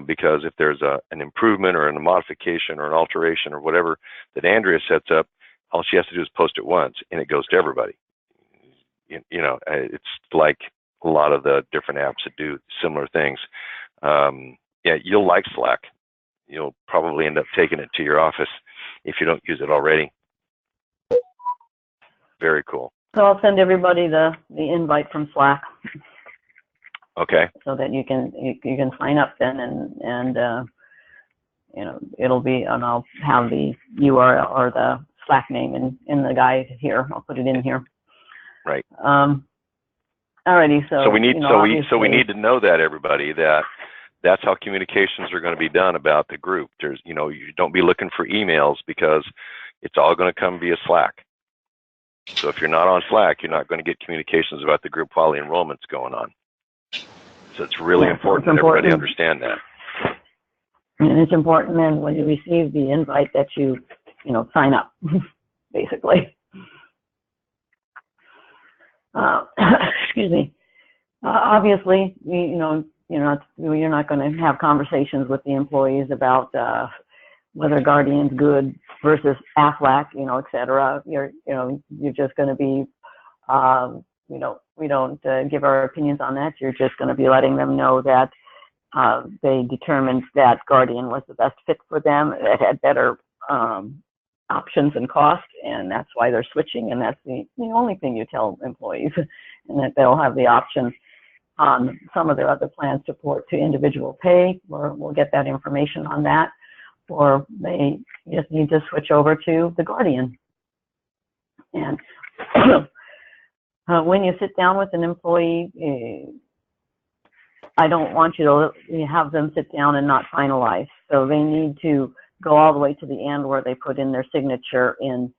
because if there's an improvement or a modification or an alteration or whatever that Andrea sets up, all she has to do is post it once, and it goes to everybody. It's like a lot of the different apps that do similar things. Yeah, you'll like Slack. You'll probably end up taking it to your office if you don't use it already. Very cool. So I'll send everybody the invite from Slack. Okay. So that you can sign up then, and it'll be, and I'll have the URL or the Slack name in the guide here. I'll put it in here. Right. Alrighty. So we need to know that, everybody, that's how communications are going to be done about the group. There's, you don't be looking for emails, because it's all going to come via Slack. So if you're not on Slack, you're not going to get communications about the group while the enrollment's going on. So it's really important that everybody understand that. And it's important then when you receive the invite that you sign up, basically. Excuse me. Obviously, you're not going to have conversations with the employees about whether Guardian's good versus AFLAC, et cetera. You're just going to be, we don't give our opinions on that. You're just going to be letting them know that they determined that Guardian was the best fit for them. It had better options and cost, and that's why they're switching. And that's the only thing you tell employees, and that they'll have the option on some of their other plans to port to individual pay, or we'll get that information on that, or they just need to switch over to the Guardian. And when you sit down with an employee, I don't want you to have them sit down and not finalize. So they need to go all the way to the end where they put in their signature into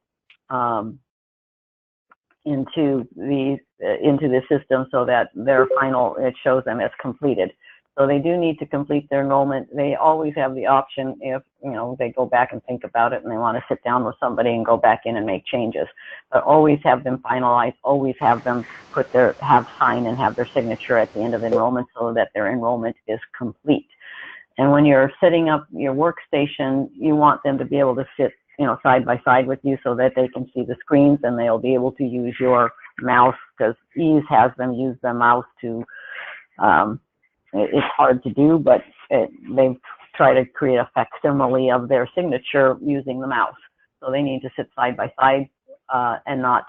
the system, so that their final, it shows them as completed. So they do need to complete their enrollment. They always have the option, if they go back and think about it and they want to sit down with somebody and go back in and make changes. But always have them finalize, always have them sign and have their signature at the end of enrollment, so that their enrollment is complete. And when you're setting up your workstation, you want them to be able to sit side by side with you, so that they can see the screens and they'll be able to use your mouse, because Ease has them use the mouse to, it's hard to do, but they've tried to create a facsimile of their signature using the mouse. So they need to sit side by side and not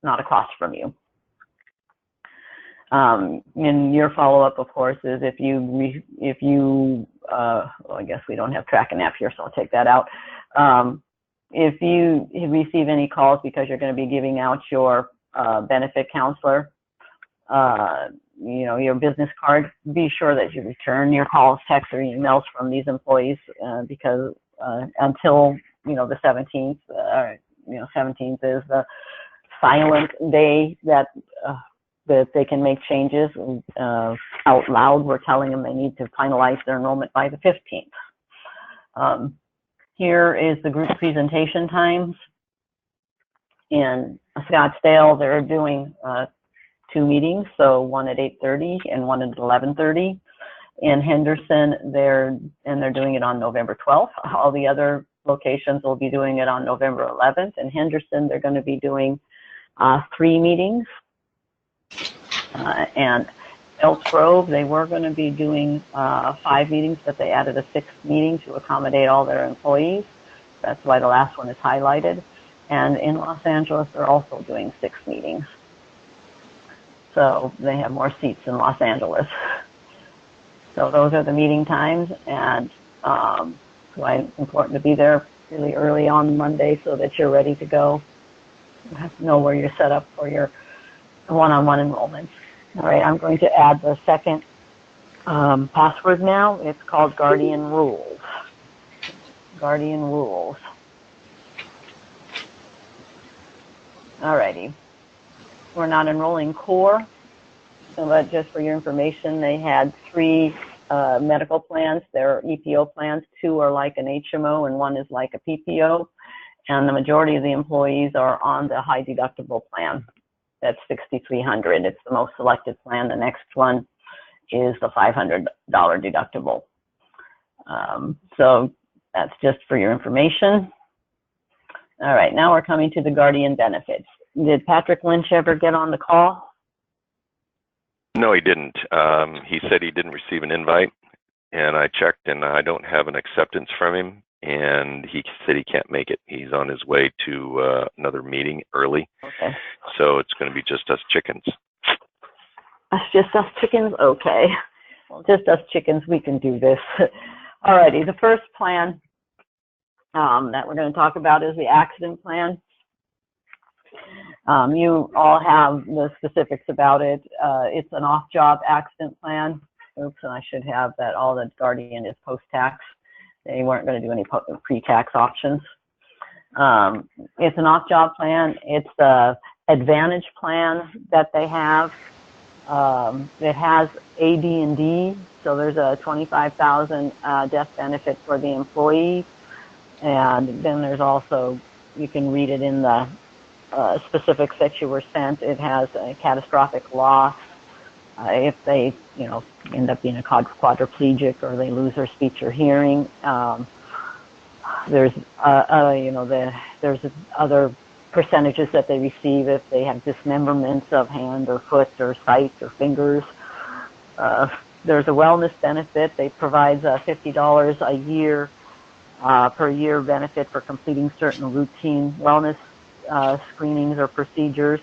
across from you. And your follow-up, of course, is if you well, I guess we don't have track and app here, so I'll take that out. If you receive any calls because you're going to be giving out your benefit counselor, your business card, be sure that you return your calls, texts, or emails from these employees, because until the 17th, 17th is the silent day that they can make changes out loud. We're telling them they need to finalize their enrollment by the 15th. Here is the group presentation times. In Scottsdale, they're doing 2 meetings, so one at 8:30 and one at 11:30. In Henderson, they're doing it on November 12th. All the other locations will be doing it on November 11th. In Henderson, they're going to be doing 3 meetings. And Elk Grove, they were going to be doing 5 meetings, but they added a 6th meeting to accommodate all their employees. That's why the last one is highlighted. And in Los Angeles, they're also doing 6 meetings. So they have more seats in Los Angeles. So those are the meeting times, and why it's important to be there really early on Monday so that you're ready to go. You have to know where you're set up for your one-on-one enrollments. All right, I'm going to add the second password now. It's called Guardian Rules. Guardian Rules. All righty. We're not enrolling core. but just for your information, they had 3 medical plans. They're EPO plans. 2 are like an HMO and 1 is like a PPO. And the majority of the employees are on the high deductible plan. That's $6,300. It's the most selected plan. The next one is the $500 deductible. So that's just for your information. All right, now we're coming to the guardian benefits. Did Patrick Lynch ever get on the call? No, he didn't. He said he didn't receive an invite, and I checked, and I don't have an acceptance from him, and he said he can't make it. He's on his way to another meeting early, okay. So it's going to be just us chickens. It's just us chickens? Okay. Well, just us chickens, we can do this. All righty, the first plan that we're going to talk about is the accident plan. You all have the specifics about it. It's an off-job accident plan. Oops, and I should have that all the guardian is post-tax. They weren't going to do any pre-tax options. It's an off-job plan. It's the Advantage plan that they have. It has AD&D, so there's a $25,000 death benefit for the employee. And then there's also, you can read it in the specifics that you were sent. It has a catastrophic loss. If they, end up being a quadriplegic or they lose their speech or hearing, there's, there's other percentages that they receive if they have dismemberments of hand or foot or sight or fingers. There's a wellness benefit. They provide $50 a year per year benefit for completing certain routine wellness screenings or procedures.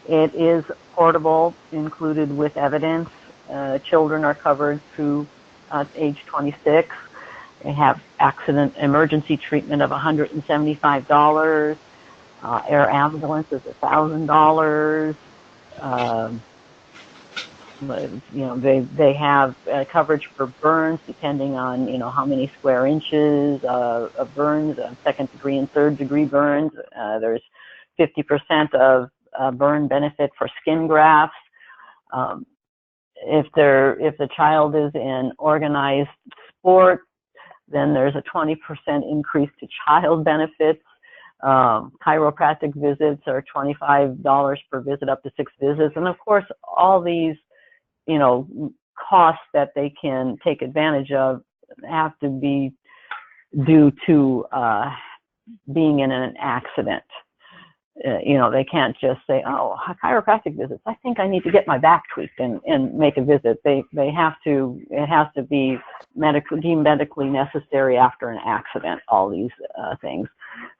It is portable, included with evidence. Children are covered through age 26. They have accident emergency treatment of $175. Air ambulance is $1,000. They have coverage for burns depending on how many square inches of burns, second degree and third degree burns. There's 50% of burn benefit for skin grafts. If the child is in organized sport, then there's a 20% increase to child benefits. Chiropractic visits are $25 per visit, up to 6 visits. And of course, all these, costs that they can take advantage of have to be due to being in an accident. They can't just say, oh, chiropractic visits, I think I need to get my back tweaked and make a visit. It has to be deemed medically necessary after an accident, all these things.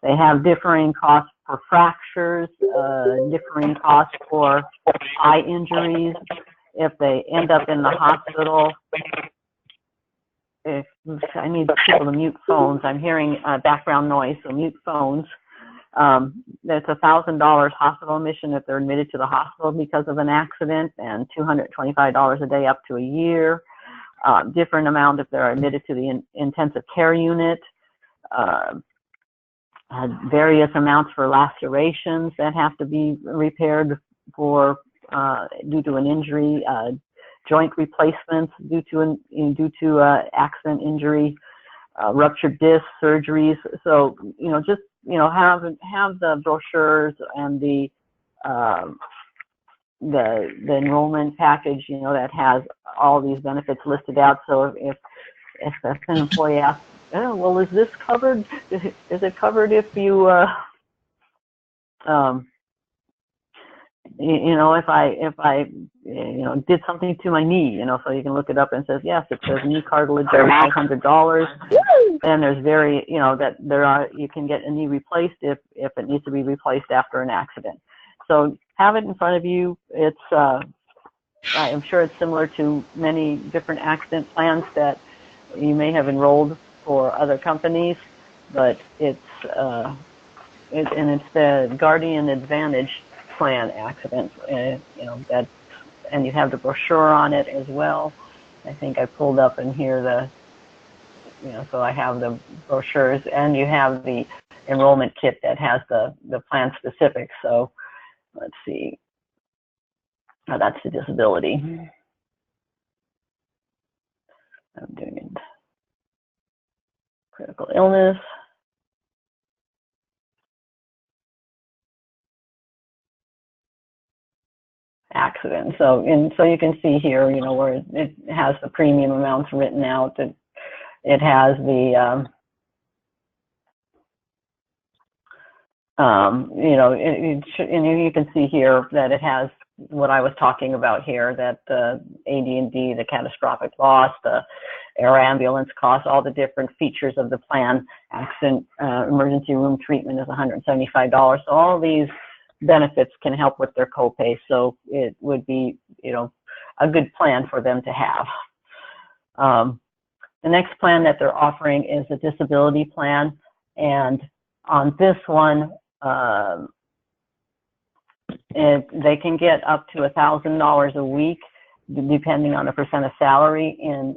They have differing costs for fractures, differing costs for eye injuries. If they end up in the hospital, I need people to mute phones. I'm hearing background noise, so mute phones. That's $1,000 hospital admission if they're admitted to the hospital because of an accident, and $225 a day up to a year. Different amount if they're admitted to the intensive care unit. Various amounts for lacerations that have to be repaired for due to an injury, joint replacements due to accident injury, ruptured disc surgeries. So just have the brochures and the enrollment package that has all these benefits listed out. So if an employee asks, oh, well, is this covered? Is it covered if you if I did something to my knee, so you can look it up and it says, yes, it says knee cartilage is $500. And there's you can get a knee replaced if it needs to be replaced after an accident. So have it in front of you. It's, I'm sure it's similar to many different accident plans that you may have enrolled for other companies, but it's the Guardian Advantage plan accident, and you have the brochure on it as well. I think I pulled up in here so I have the brochures, and you have the enrollment kit that has the plan specifics. So let's see. That's the disability. I'm doing it. Critical illness. Accident. So you can see here, you know, where it has the premium amounts written out. It has the you know, and you can see here that it has what I was talking about here, that the AD&D, the catastrophic loss, the air ambulance costs, all the different features of the plan. Accident emergency room treatment is $175. So all these benefits can help with their copay. So it would be, you know, a good plan for them to have. The next plan that they're offering is a disability plan. And on this one, they can get up to $1,000 a week, depending on the percent of salary, and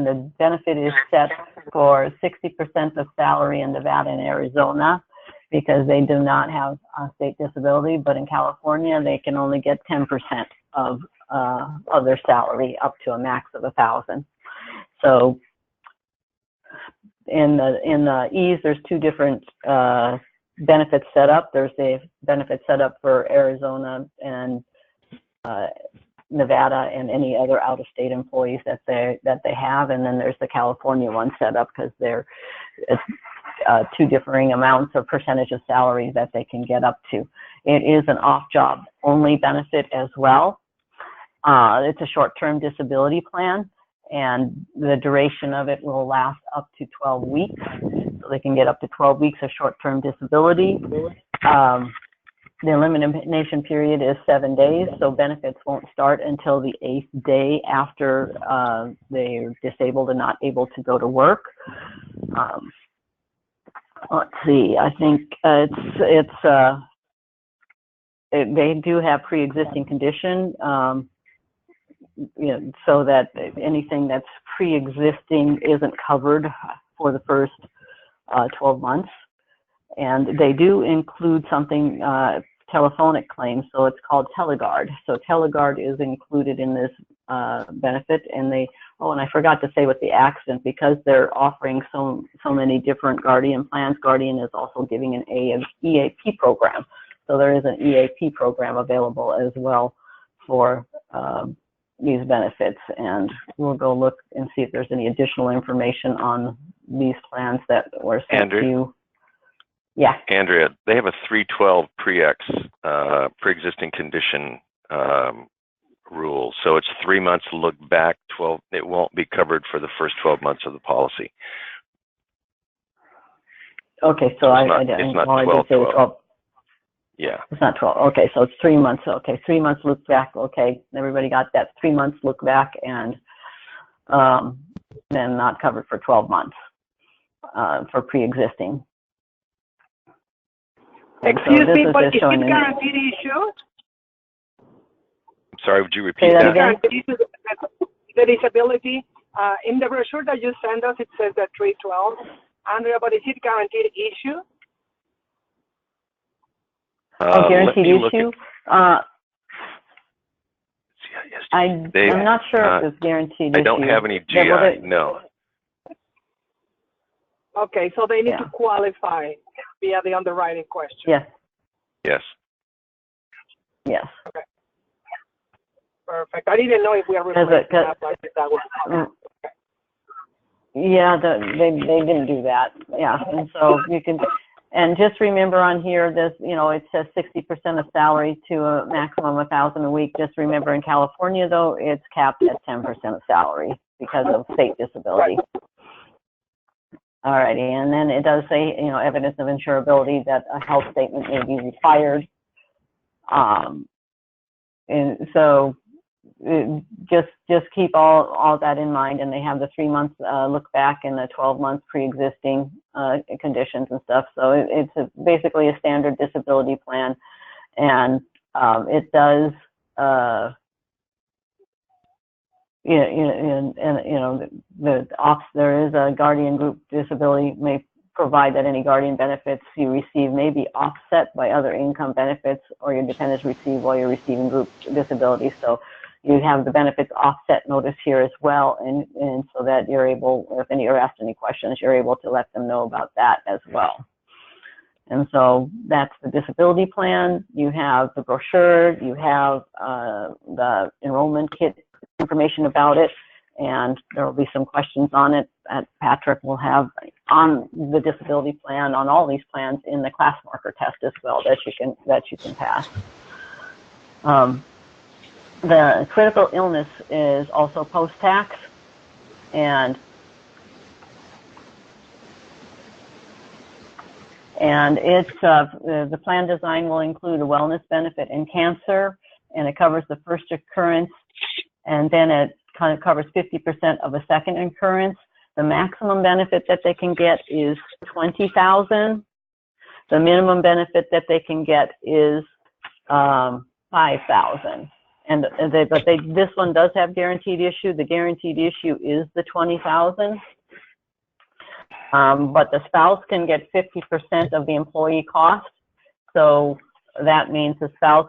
the benefit is set for 60% of salary in Nevada and Arizona, because they do not have a state disability. But in California, they can only get 10% of their salary, up to a max of $1,000. So in the E's, there's two different benefits set up. There's a benefit set up for Arizona and Nevada and any other out-of-state employees that they have, and then there's the California one set up because they're two differing amounts of percentage of salary that they can get up to. It is an off-job only benefit as well. It's a short-term disability plan, and the duration of it will last up to 12 weeks. So they can get up to 12 weeks of short-term disability. The elimination period is 7 days, so benefits won't start until the 8th day after they're disabled and not able to go to work. Let's see, I think they do have pre-existing condition, you know, so that anything that's pre-existing isn't covered for the first 12 months. And they do include something, telephonic claims, so it's called TeleGuard. So TeleGuard is included in this benefit. And and I forgot to say with the accident, because they're offering so many different Guardian plans, Guardian is also giving an EAP program. So there is an EAP program available as well for these benefits. And we'll go look and see if there's any additional information on these plans that were sent to you. Yeah. Andrea, they have a 312 pre-existing condition rule. So it's 3 months look back, 12. It won't be covered for the first 12 months of the policy. Okay, so it's not 12. Yeah. It's not 12. Okay, so it's 3 months. Okay, 3 months look back. Okay, everybody got that. 3 months look back, and then not covered for 12 months for pre-existing. Excuse me, but is it guaranteed issue? I'm sorry, would you repeat that? The disability, in the brochure that you sent us, it says that 312. Andrea, but is it guaranteed issue? Guaranteed issue? I'm not sure if it's guaranteed issue. I don't have any GI, no. Okay, so they need to qualify via the underwriting question. Yes. Yes. Yes. Okay. Perfect. I didn't know if we are replacing that like that was. Yeah, they didn't do that. Yeah, and so you can, and just remember on here, this, you know, it says 60% of salary to a maximum of $1,000 a week. Just remember, in California, though, it's capped at 10% of salary because of state disability. Alrighty, and then it does say, you know, evidence of insurability, that a health statement may be required. And so just keep all that in mind. And they have the 3 months look back and the 12 months pre-existing conditions and stuff. So it's basically a standard disability plan, and it does. There is a guardian group disability may provide that any guardian benefits you receive may be offset by other income benefits or your dependents receive while you're receiving group disability. So you have the benefits offset notice here as well, and so that you're able, if you're asked any questions, you're able to let them know about that as well. And so that's the disability plan. You have the brochure, you have the enrollment kit information about it, and there will be some questions on it that Patrick will have on the disability plan, on all these plans, in the class marker test as well that you can pass. The critical illness is also post-tax, and it's the plan design will include a wellness benefit in cancer, and it covers the first occurrence, and then it kind of covers 50% of a second occurrence. The maximum benefit that they can get is $20,000. The minimum benefit that they can get is $5,000. But this one does have guaranteed issue. The guaranteed issue is the $20,000. But the spouse can get 50% of the employee cost. So that means the spouse,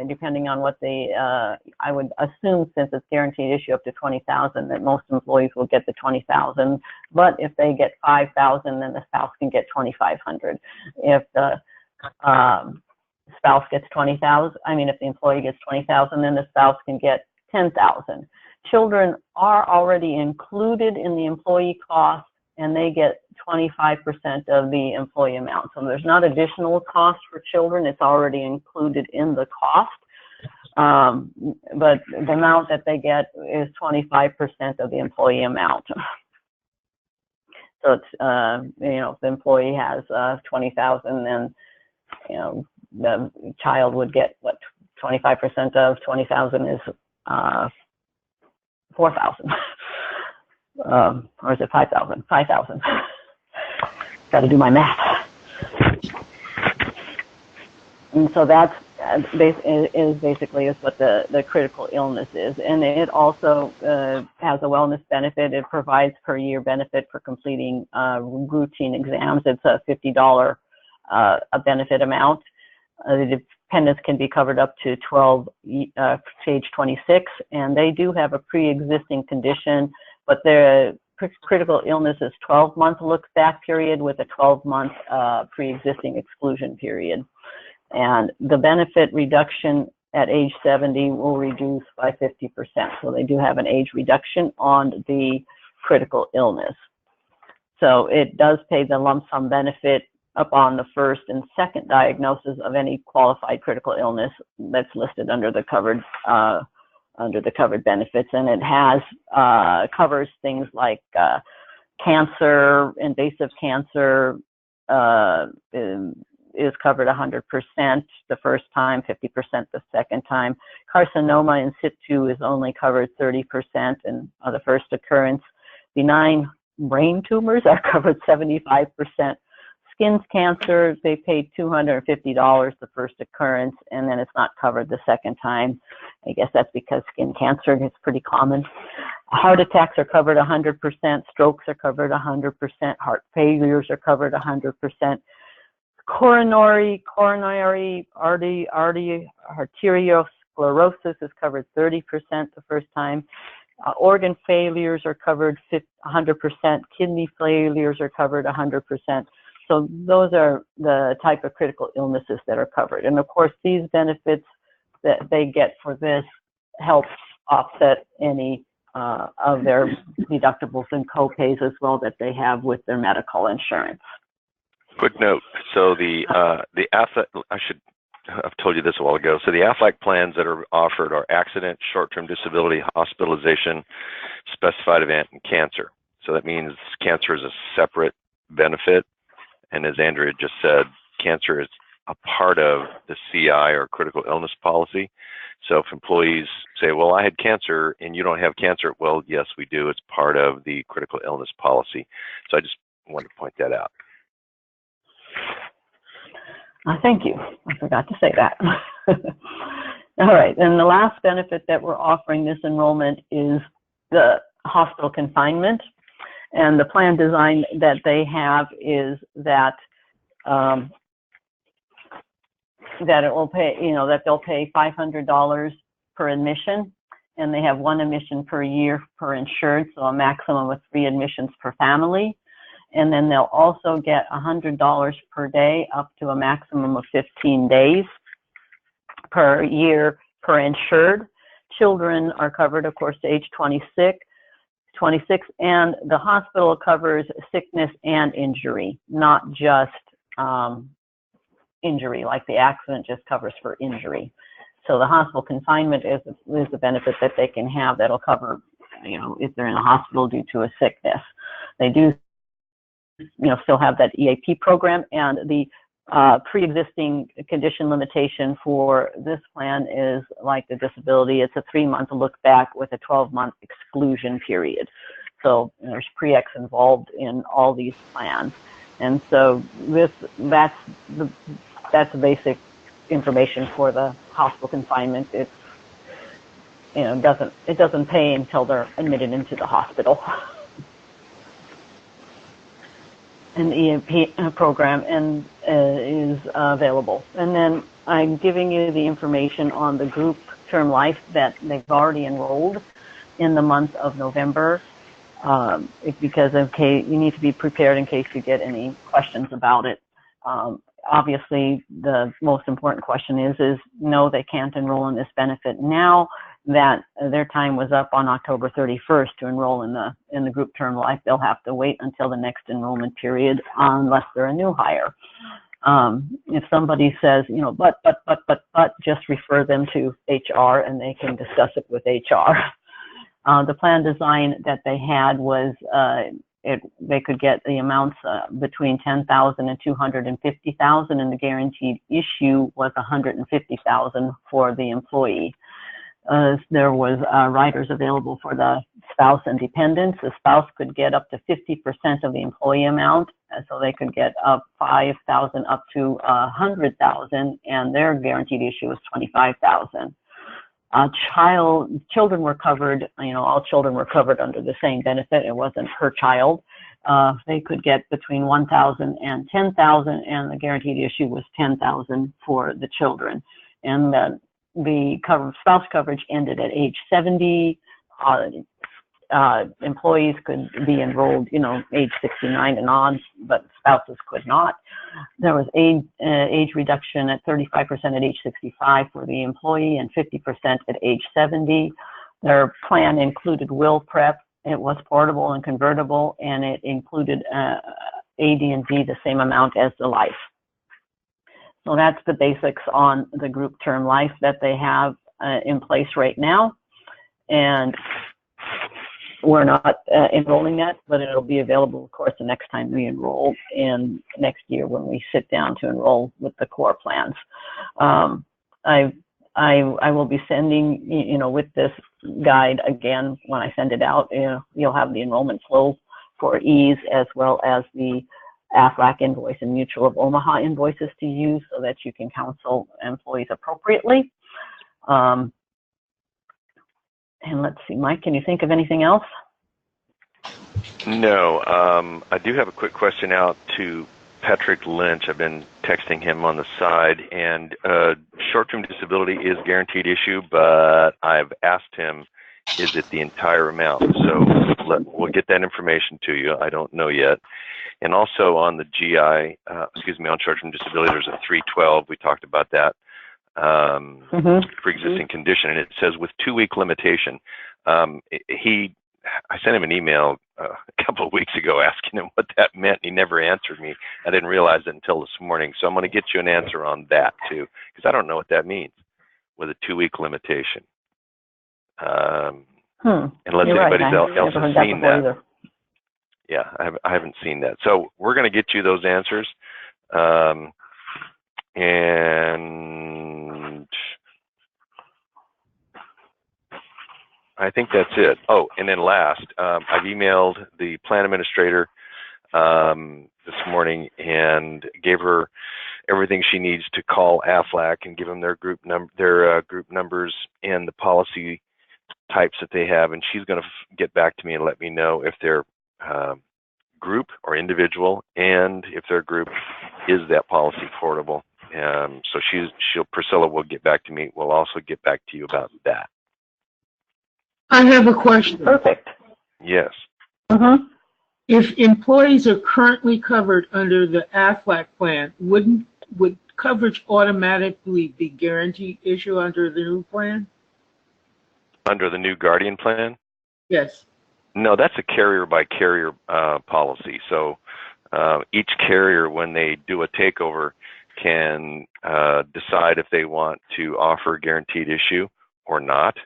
depending on what I would assume, since it's guaranteed issue up to $20,000, that most employees will get the $20,000. But if they get $5,000, then the spouse can get $2,500. If the spouse gets $20,000, if the employee gets $20,000, then the spouse can get $10,000. Children are already included in the employee cost, and they get 25% of the employee amount. So there's not additional cost for children. It's already included in the cost. But the amount that they get is 25% of the employee amount. So it's, if the employee has 20,000, then, the child would get, 25% of 20,000 is 4,000. Or is it 5,000? 5,000. Got to do my math. And so that's basically what the critical illness is. And it also has a wellness benefit. It provides per year benefit for completing routine exams. It's a $50 a benefit amount. The dependents can be covered up to age 26, and they do have a pre-existing condition, but their critical illness is 12-month look-back period with a 12-month pre-existing exclusion period. And the benefit reduction at age 70 will reduce by 50%. So they do have an age reduction on the critical illness. So it does pay the lump sum benefit upon the first and second diagnosis of any qualified critical illness that's listed under the covered benefits, and it has covers things like cancer, invasive cancer is covered 100% the first time, 50% the second time. Carcinoma in situ is only covered 30% in the first occurrence. Benign brain tumors are covered 75%. Skin cancer, they paid $250 the first occurrence, and then it's not covered the second time. I guess that's because skin cancer is pretty common. Heart attacks are covered 100%. Strokes are covered 100%. Heart failures are covered 100%. Coronary arteriosclerosis is covered 30% the first time. Organ failures are covered 100%. Kidney failures are covered 100%. So those are the type of critical illnesses that are covered. And of course, these benefits that they get for this help offset any of their deductibles and co-pays as well that they have with their medical insurance. Quick note. So the AFLAC, I should have told you this a while ago. So the AFLAC plans that are offered are accident, short-term disability, hospitalization, specified event, and cancer. So that means cancer is a separate benefit. And as Andrea just said, cancer is a part of the CI or critical illness policy. So if employees say, well, I had cancer and you don't have cancer, well, yes, we do. It's part of the critical illness policy. So I just wanted to point that out. Thank you. I forgot to say that. All right. And the last benefit that we're offering this enrollment is the hospital confinement. And the plan design that they have is that that it will pay, that they'll pay $500 per admission, and they have 1 admission per year per insured, so a maximum of 3 admissions per family. And then they'll also get $100 per day up to a maximum of 15 days per year per insured. Children are covered, of course, to age 26, and the hospital covers sickness and injury, not just injury, like the accident just covers for injury. So the hospital confinement is a benefit that they can have that'll cover, if they're in a hospital due to a sickness. They do, still have that EAP program, and the pre-existing condition limitation for this plan is like the disability. It's a 3-month look back with a 12-month exclusion period. So there's pre-ex involved in all these plans. And so that's the basic information for the hospital confinement. It's, it doesn't pay until they're admitted into the hospital. An EAP program is available. And then I'm giving you the information on the group term life that they've already enrolled in the month of November, because you need to be prepared in case you get any questions about it. Obviously, the most important question is no, they can't enroll in this benefit now that their time was up on October 31st to enroll in the group term life. They'll have to wait until the next enrollment period unless they're a new hire. If somebody says, but, just refer them to HR and they can discuss it with HR. The plan design that they had was they could get the amounts between $10,000 and $250,000, and the guaranteed issue was $150,000 for the employee. There was riders available for the spouse and dependents. The spouse could get up to 50% of the employee amount, so they could get up $5,000 up to $100,000, and their guaranteed issue was $25,000. Children were covered, all children were covered under the same benefit. It wasn't per child. They could get between $1,000 and $10,000, and the guaranteed issue was $10,000 for the children. And the spouse coverage ended at age 70. Employees could be enrolled, age 69 and on, but spouses could not. There was age reduction at 35% at age 65 for the employee and 50% at age 70. Their plan included will prep. It was portable and convertible, and it included AD&D the same amount as the life. So that's the basics on the group term life that they have in place right now. And we're not enrolling that, but it'll be available, of course, the next time we enroll in next year when we sit down to enroll with the core plans. I will be sending, with this guide again, when I send it out, you'll have the enrollment flow for ease, as well as the AFLAC invoice and Mutual of Omaha invoices to use so that you can counsel employees appropriately. And let's see, Mike, can you think of anything else? No, I do have a quick question out to Patrick Lynch. I've been texting him on the side, and short-term disability is guaranteed issue, but I've asked him, is it the entire amount? So we'll get that information to you. I don't know yet. And also on the GI, on short-term disability, there's a 312. We talked about that. Pre-existing condition, and it says with 2-week limitation. I sent him an email a couple of weeks ago asking him what that meant. He never answered me. I didn't realize it until this morning. So I'm going to get you an answer on that too, because I don't know what that means with a 2-week limitation. Unless anybody else has seen that. Either. Yeah, I haven't seen that. So we're going to get you those answers. And I think that's it. Oh, and then last, I've emailed the plan administrator this morning and gave her everything she needs to call AFLAC and give them their group numbers and the policy types that they have, and she's going to get back to me and let me know if they're group or individual, and if their group is that policy portable. So Priscilla will get back to me. We'll also get back to you about that. I have a question. Perfect. Yes. If employees are currently covered under the AFLAC plan, would coverage automatically be guaranteed issue under the new plan? Under the new Guardian plan? Yes. No, that's a carrier by carrier policy. So each carrier, when they do a takeover, can decide if they want to offer a guaranteed issue or not.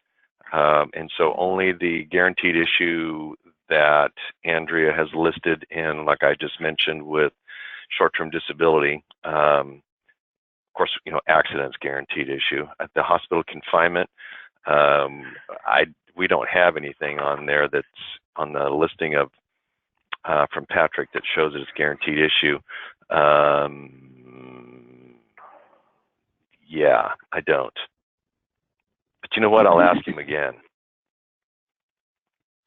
And so only the guaranteed issue that Andrea has listed in, like I just mentioned, with short-term disability, of course, accidents guaranteed issue. At the hospital confinement, we don't have anything on there that's on the listing of from Patrick that shows that it's guaranteed issue. Yeah, I don't. But you know what? I'll ask him again.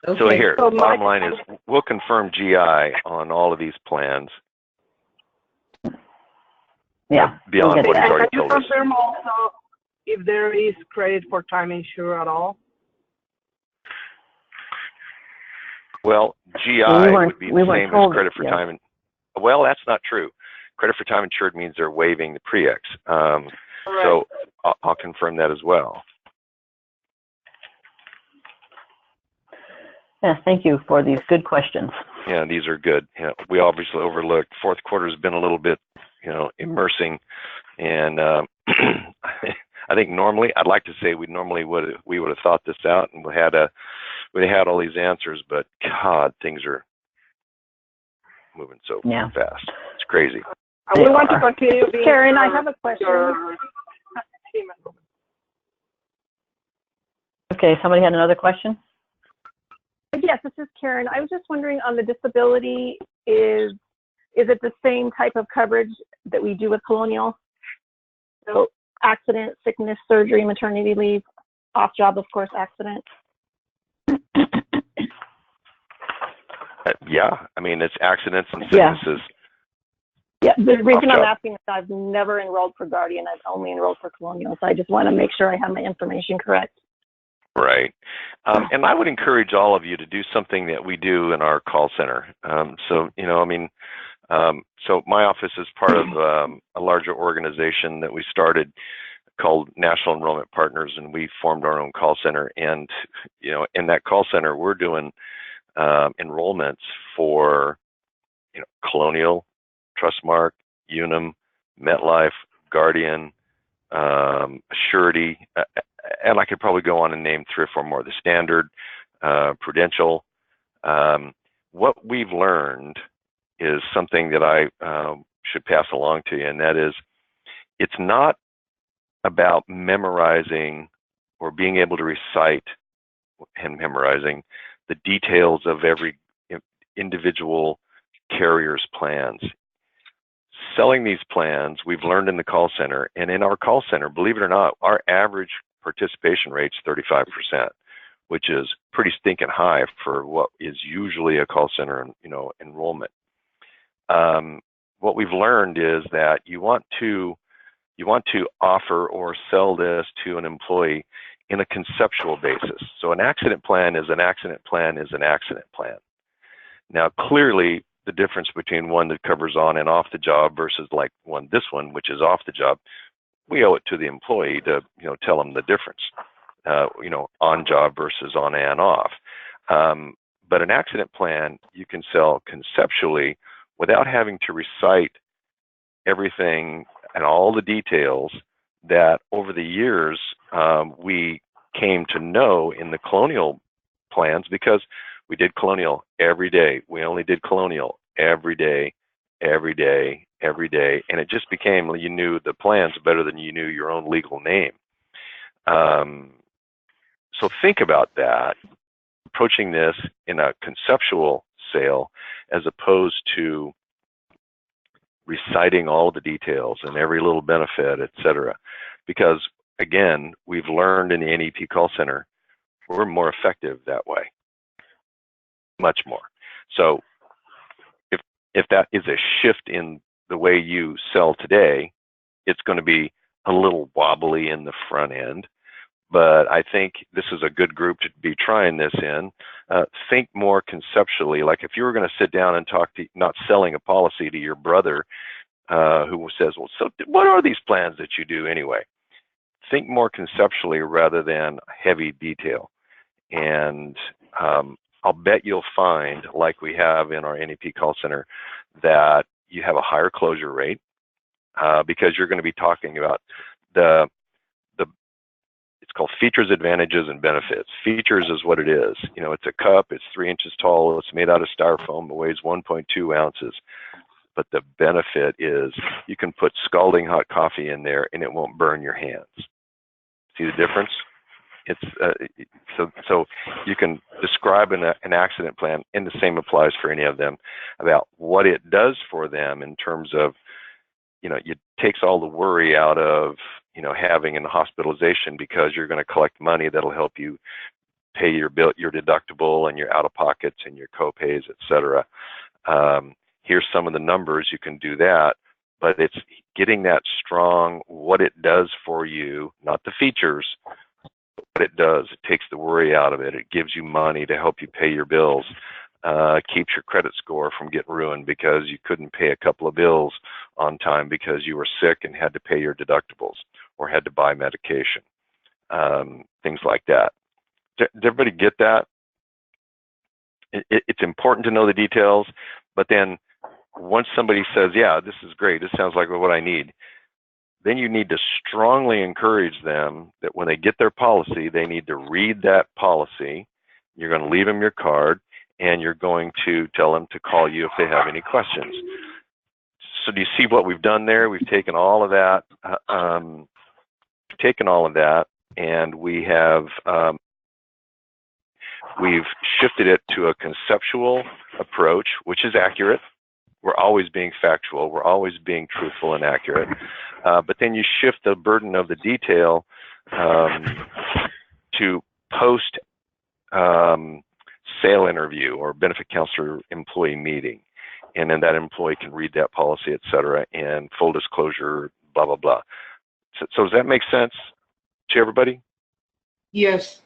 Okay. So here, the bottom line is we'll confirm GI on all of these plans. Yeah. Beyond what he's already told us. Can you confirm also if there is credit for time insured at all? Well, GI would be the same as credit for time. Well, that's not true. Credit for time insured means they're waiving the pre-ex. So I'll confirm that as well. Yes, thank you for these good questions. Yeah, these are good. We obviously overlooked. Fourth quarter has been a little bit, immersing, and I think normally, I'd like to say we would have thought this out and we had all these answers, but God, things are moving so fast. It's crazy. We want to continue being Karen, I have a question. Okay, somebody had another question? Yes, this is Karen. I was just wondering on the disability, is it the same type of coverage that we do with Colonial? So accident, sickness, surgery, maternity leave, off job, of course, accident. Yeah, I mean, it's accidents and sicknesses. Yeah, the reason I'm asking is I've never enrolled for Guardian. I've only enrolled for Colonial, so I just want to make sure I have my information correct. Right. And I would encourage all of you to do something that we do in our call center. So my office is part of a larger organization that we started called National Enrollment Partners, and we formed our own call center. And, in that call center, we're doing enrollments for, Colonial, Trustmark, Unum, MetLife, Guardian, Surety, and I could probably go on and name 3 or 4 more. The Standard, Prudential. What we've learned is something that I should pass along to you, and that is, it's not about memorizing or being able to recite and memorizing the details of every individual carrier's plans. Selling these plans, we've learned in the call center, and in our call center, believe it or not, our average participation rate's 35%, which is pretty stinking high for what is usually a call center, enrollment. What we've learned is that you want to offer or sell this to an employee in a conceptual basis. So an accident plan is an accident plan is an accident plan. Now, clearly, the difference between one that covers on and off the job versus like this one, which is off the job, we owe it to the employee to, tell them the difference, on job versus on and off. But an accident plan, you can sell conceptually without having to recite everything and all the details that over the years we came to know in the Colonial plans, because we did Colonial every day. We only did Colonial every day, every day, every day. And it just became, you knew the plans better than you knew your own legal name. So think about that, approaching this in a conceptual sale as opposed to reciting all the details and every little benefit, et cetera. Because, again, we've learned in the NEP call center, we're more effective that way. Much more. So if that is a shift in the way you sell today, it's going to be a little wobbly in the front end. But I think this is a good group to be trying this in. Think more conceptually. Like if you were going to sit down and talk to, not selling a policy to your brother who says, well, so what are these plans that you do anyway? Think more conceptually rather than heavy detail. And I'll bet you'll find, like we have in our NEP call center, that you have a higher closure rate because you're going to be talking about it's called features, advantages, and benefits. Features is what it is. You know, it's a cup, it's 3 inches tall, it's made out of styrofoam, it weighs 1.2 ounces. But the benefit is you can put scalding hot coffee in there and it won't burn your hands. See the difference? It's so you can describe an accident plan, and the same applies for any of them, about what it does for them in terms of, you know, it takes all the worry out of, you know, having a hospitalization because you're going to collect money that'll help you pay your bill, your deductible, and your out-of-pockets and your co-pays, etc. Here's some of the numbers. You can do that, but it's getting that strong, what it does for you, not the features, what it does. It takes the worry out of it. It gives you money to help you pay your bills. Keeps your credit score from getting ruined because you couldn't pay a couple of bills on time because you were sick and had to pay your deductibles or had to buy medication, things like that. Does everybody get that? It's important to know the details, but then once somebody says, yeah, this is great, this sounds like what I need, then you need to strongly encourage them that when they get their policy, they need to read that policy. You're going to leave them your card, and you're going to tell them to call you if they have any questions. So do you see what we've done there? We've taken all of that, and we have we've shifted it to a conceptual approach, which is accurate. We're always being factual. We're always being truthful and accurate. But then you shift the burden of the detail to post sale interview or benefit counselor employee meeting. And then that employee can read that policy, et cetera, and full disclosure, blah, blah, blah. So does that make sense to everybody? Yes.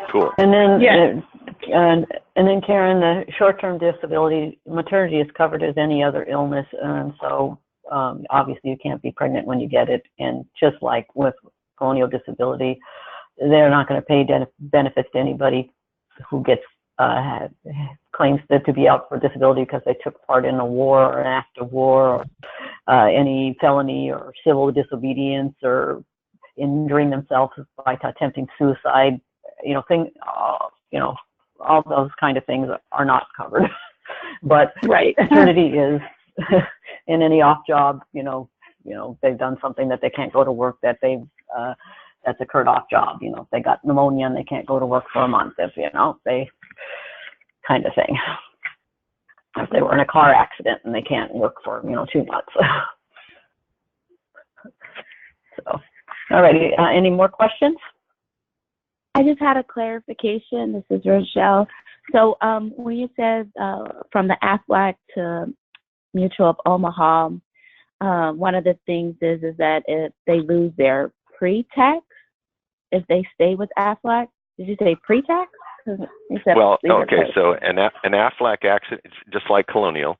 Cool. And then, yeah. and then Karen, the short-term disability, maternity is covered as any other illness, and so obviously you can't be pregnant when you get it. And just like with colonial disability, they're not going to pay benefits to anybody who gets claims to be out for disability because they took part in a war or an act of war, or any felony or civil disobedience, or injuring themselves by attempting suicide. You know, all those kind of things are not covered. But right. maternity is, in any off job, you know, they've done something that they can't go to work, that that's occurred off job. You know, if they got pneumonia and they can't go to work for a month, if, you know, they kind of thing. If they were in a car accident and they can't work for, 2 months. So, all righty. Any more questions? I just had a clarification. This is Rochelle. So when you said from the AFLAC to Mutual of Omaha, one of the things is that if they lose their pre-tax if they stay with AFLAC. Did you say pre-tax? Well, okay, so an AFLAC accident, it's just like Colonial.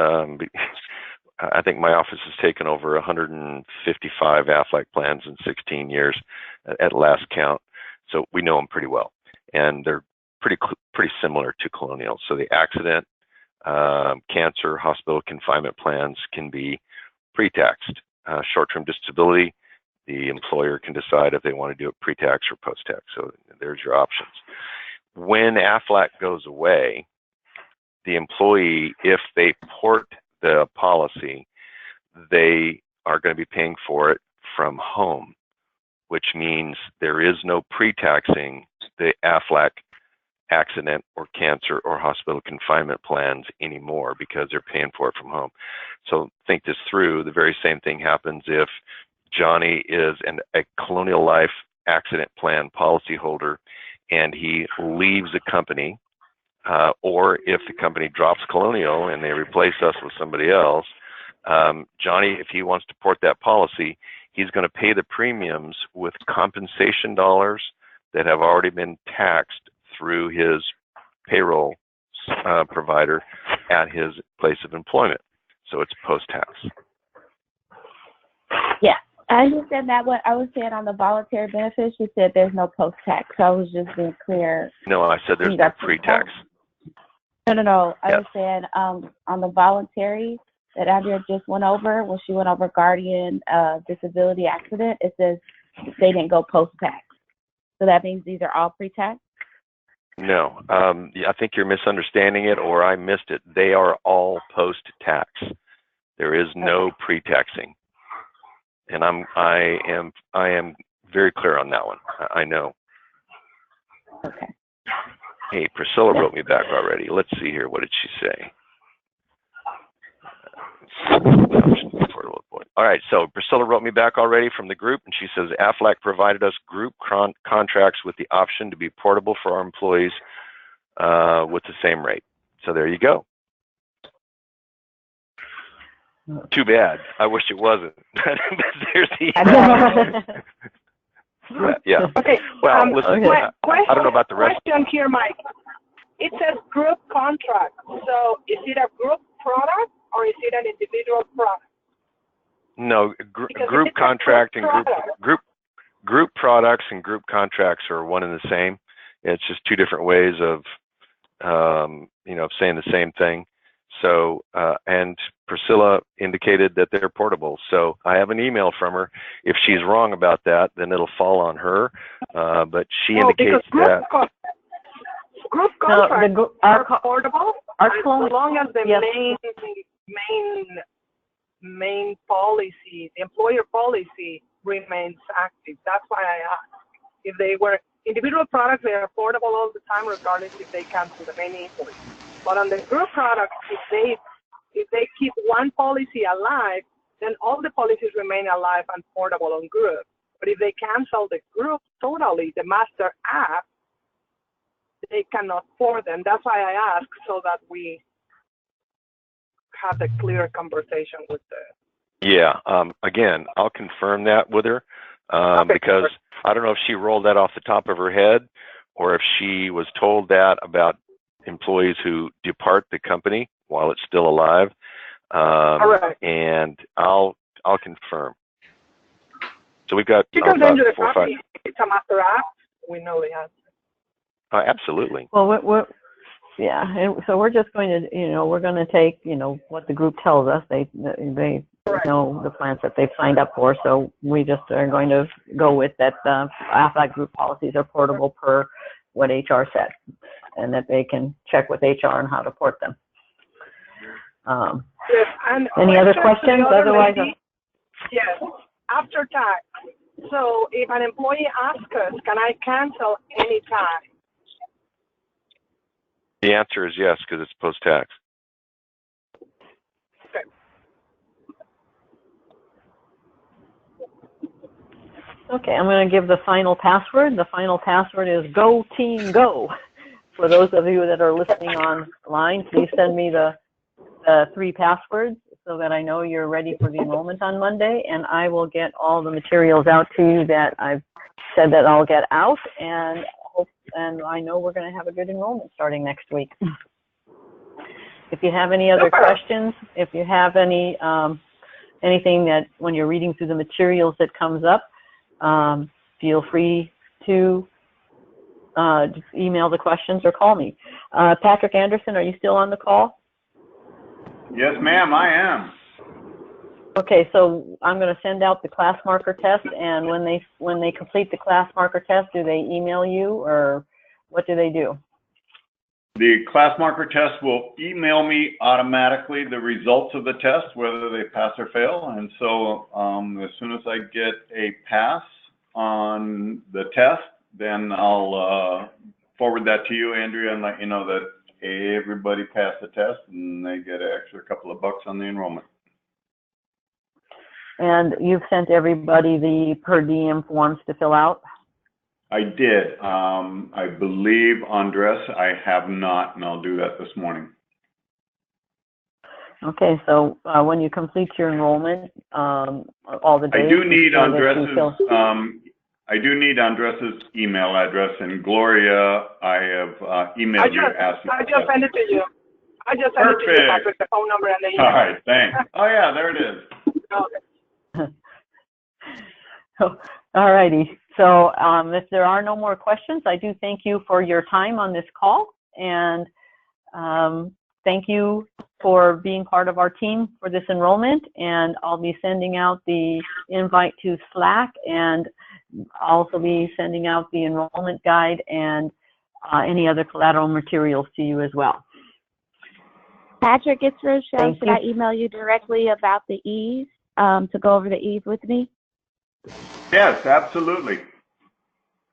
I think my office has taken over 155 AFLAC plans in 16 years at last count. So we know them pretty well, and they're pretty similar to Colonial. So the accident, cancer, hospital confinement plans can be pre-taxed. Short-term disability, the employer can decide if they want to do it pre-tax or post-tax. So there's your options. When AFLAC goes away, the employee, if they port the policy, they are going to be paying for it from home, which means there is no pre-taxing the AFLAC accident or cancer or hospital confinement plans anymore because they're paying for it from home. So think this through. The very same thing happens if Johnny is a Colonial Life accident plan policyholder and he leaves the company or if the company drops Colonial and they replace us with somebody else, Johnny, if he wants to port that policy, he's going to pay the premiums with compensation dollars that have already been taxed through his payroll provider at his place of employment. So it's post-tax. Yeah, I understand that. What I was saying on the voluntary benefits, you said there's no post-tax. So I was just being clear. No, I said there's no pre-tax. No. I was saying on the voluntary that Andrea just went over, when she went over guardian disability accident, it says they didn't go post-tax. So that means these are all pre-tax? No, I think you're misunderstanding it, or I missed it. They are all post-tax. There is no pre-taxing, and I am very clear on that one. I know. Okay. Hey, Priscilla wrote me back already. Let's see here. What did she say? All right, so Priscilla wrote me back already from the group, and she says AFLAC provided us group contracts with the option to be portable for our employees with the same rate. So there you go. Too bad. I wish it wasn't. There's the yeah. Okay. Well, listen, I don't know about the rest. Question here, Mike. It says group contract. So is it a group product or is it an individual product? No, group contract and group products and group contracts are one and the same. It's just two different ways of of saying the same thing. So and Priscilla indicated that they're portable. So I have an email from her. If she's wrong about that, then it'll fall on her. But she indicates that group contracts are portable as long as the main policy, the employer policy, remains active. That's why I asked. If they were individual products, they are portable all the time, regardless if they cancel the main invoice. But on the group products, if they keep one policy alive, then all the policies remain alive and portable on group. But if they cancel the group totally, the master app, they cannot port them. That's why I ask, so that we have a clear conversation with the. Yeah. Again, I'll confirm that with her because I don't know if she rolled that off the top of her head or if she was told that about employees who depart the company while it's still alive. And I'll confirm. So we've got about 4 or 5. It's a master app. We know they have. Absolutely. Well, yeah, and so we're just going to, we're going to take, what the group tells us. They know the plans that they've signed up for, so we just are going to go with that. AFLAC group policies are portable per what HR said, and that they can check with HR on how to port them. Yes, and any other questions? Otherwise, yes. After tax. So if an employee asks us, can I cancel any time? The answer is yes, because it's post-tax. Okay. Okay, I'm going to give the final password. The final password is Go Team Go. For those of you that are listening online, please send me the 3 passwords so that I know you're ready for the enrollment on Monday, and I will get all the materials out to you that I've said that I'll get out, and I know we're going to have a good enrollment starting next week. If you have any other questions, if you have any anything that when you're reading through the materials that comes up, feel free to email the questions or call me. Patrick Anderson, are you still on the call? Yes, ma'am, I am. Okay, so I'm going to send out the class marker test, and when they complete the class marker test, do they email you, or what do they do? The class marker test will email me automatically the results of the test, whether they pass or fail. And so as soon as I get a pass on the test, then I'll forward that to you, Andrea, and let you know that everybody passed the test and they get an extra couple of bucks on the enrollment. And you've sent everybody the per diem forms to fill out? I did. I believe Andres, I have not, and I'll do that this morning. Okay, so when you complete your enrollment, all the days. I do need Andres's email address, and Gloria, I have emailed you asking. I just sent it to you. I just sent it to you, Patrick, the phone number and the email. All right, thanks. Oh yeah, there it is. Okay. All righty. So if there are no more questions, I do thank you for your time on this call, and thank you for being part of our team for this enrollment. And I'll be sending out the invite to Slack, and I'll also be sending out the enrollment guide and any other collateral materials to you as well. Patrick, it's Rochelle. Should I email you directly about the E's to go over the E's with me? Yes, absolutely.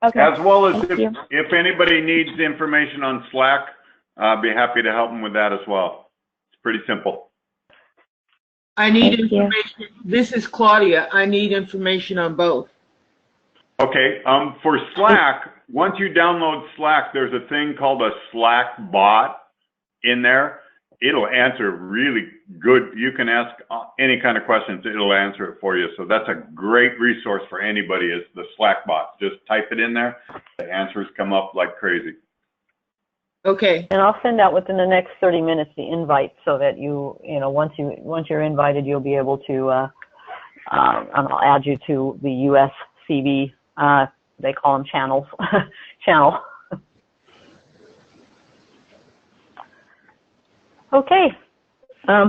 Okay. As well as if anybody needs information on Slack, I'll be happy to help them with that as well. It's pretty simple. I need information. This is Claudia. I need information on both. Okay. For Slack, once you download Slack, there's a thing called a Slack bot in there. It'll answer really good. You can ask any kind of questions. It'll answer it for you. So that's a great resource for anybody, is the Slack bot. Just type it in there. The answers come up like crazy. Okay. And I'll send out within the next 30 minutes the invite, so that once you're invited, you'll be able to, I'll add you to the USCB, they call them channels, channel. Okay.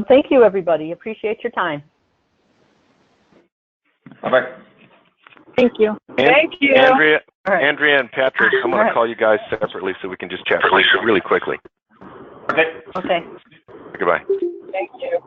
Thank you, everybody. Appreciate your time. Bye-bye. Thank you. Thank you. Andrea, Right. Andrea and Patrick, I'm going to call you guys separately so we can just chat really quickly. Okay. Okay. Goodbye. Thank you.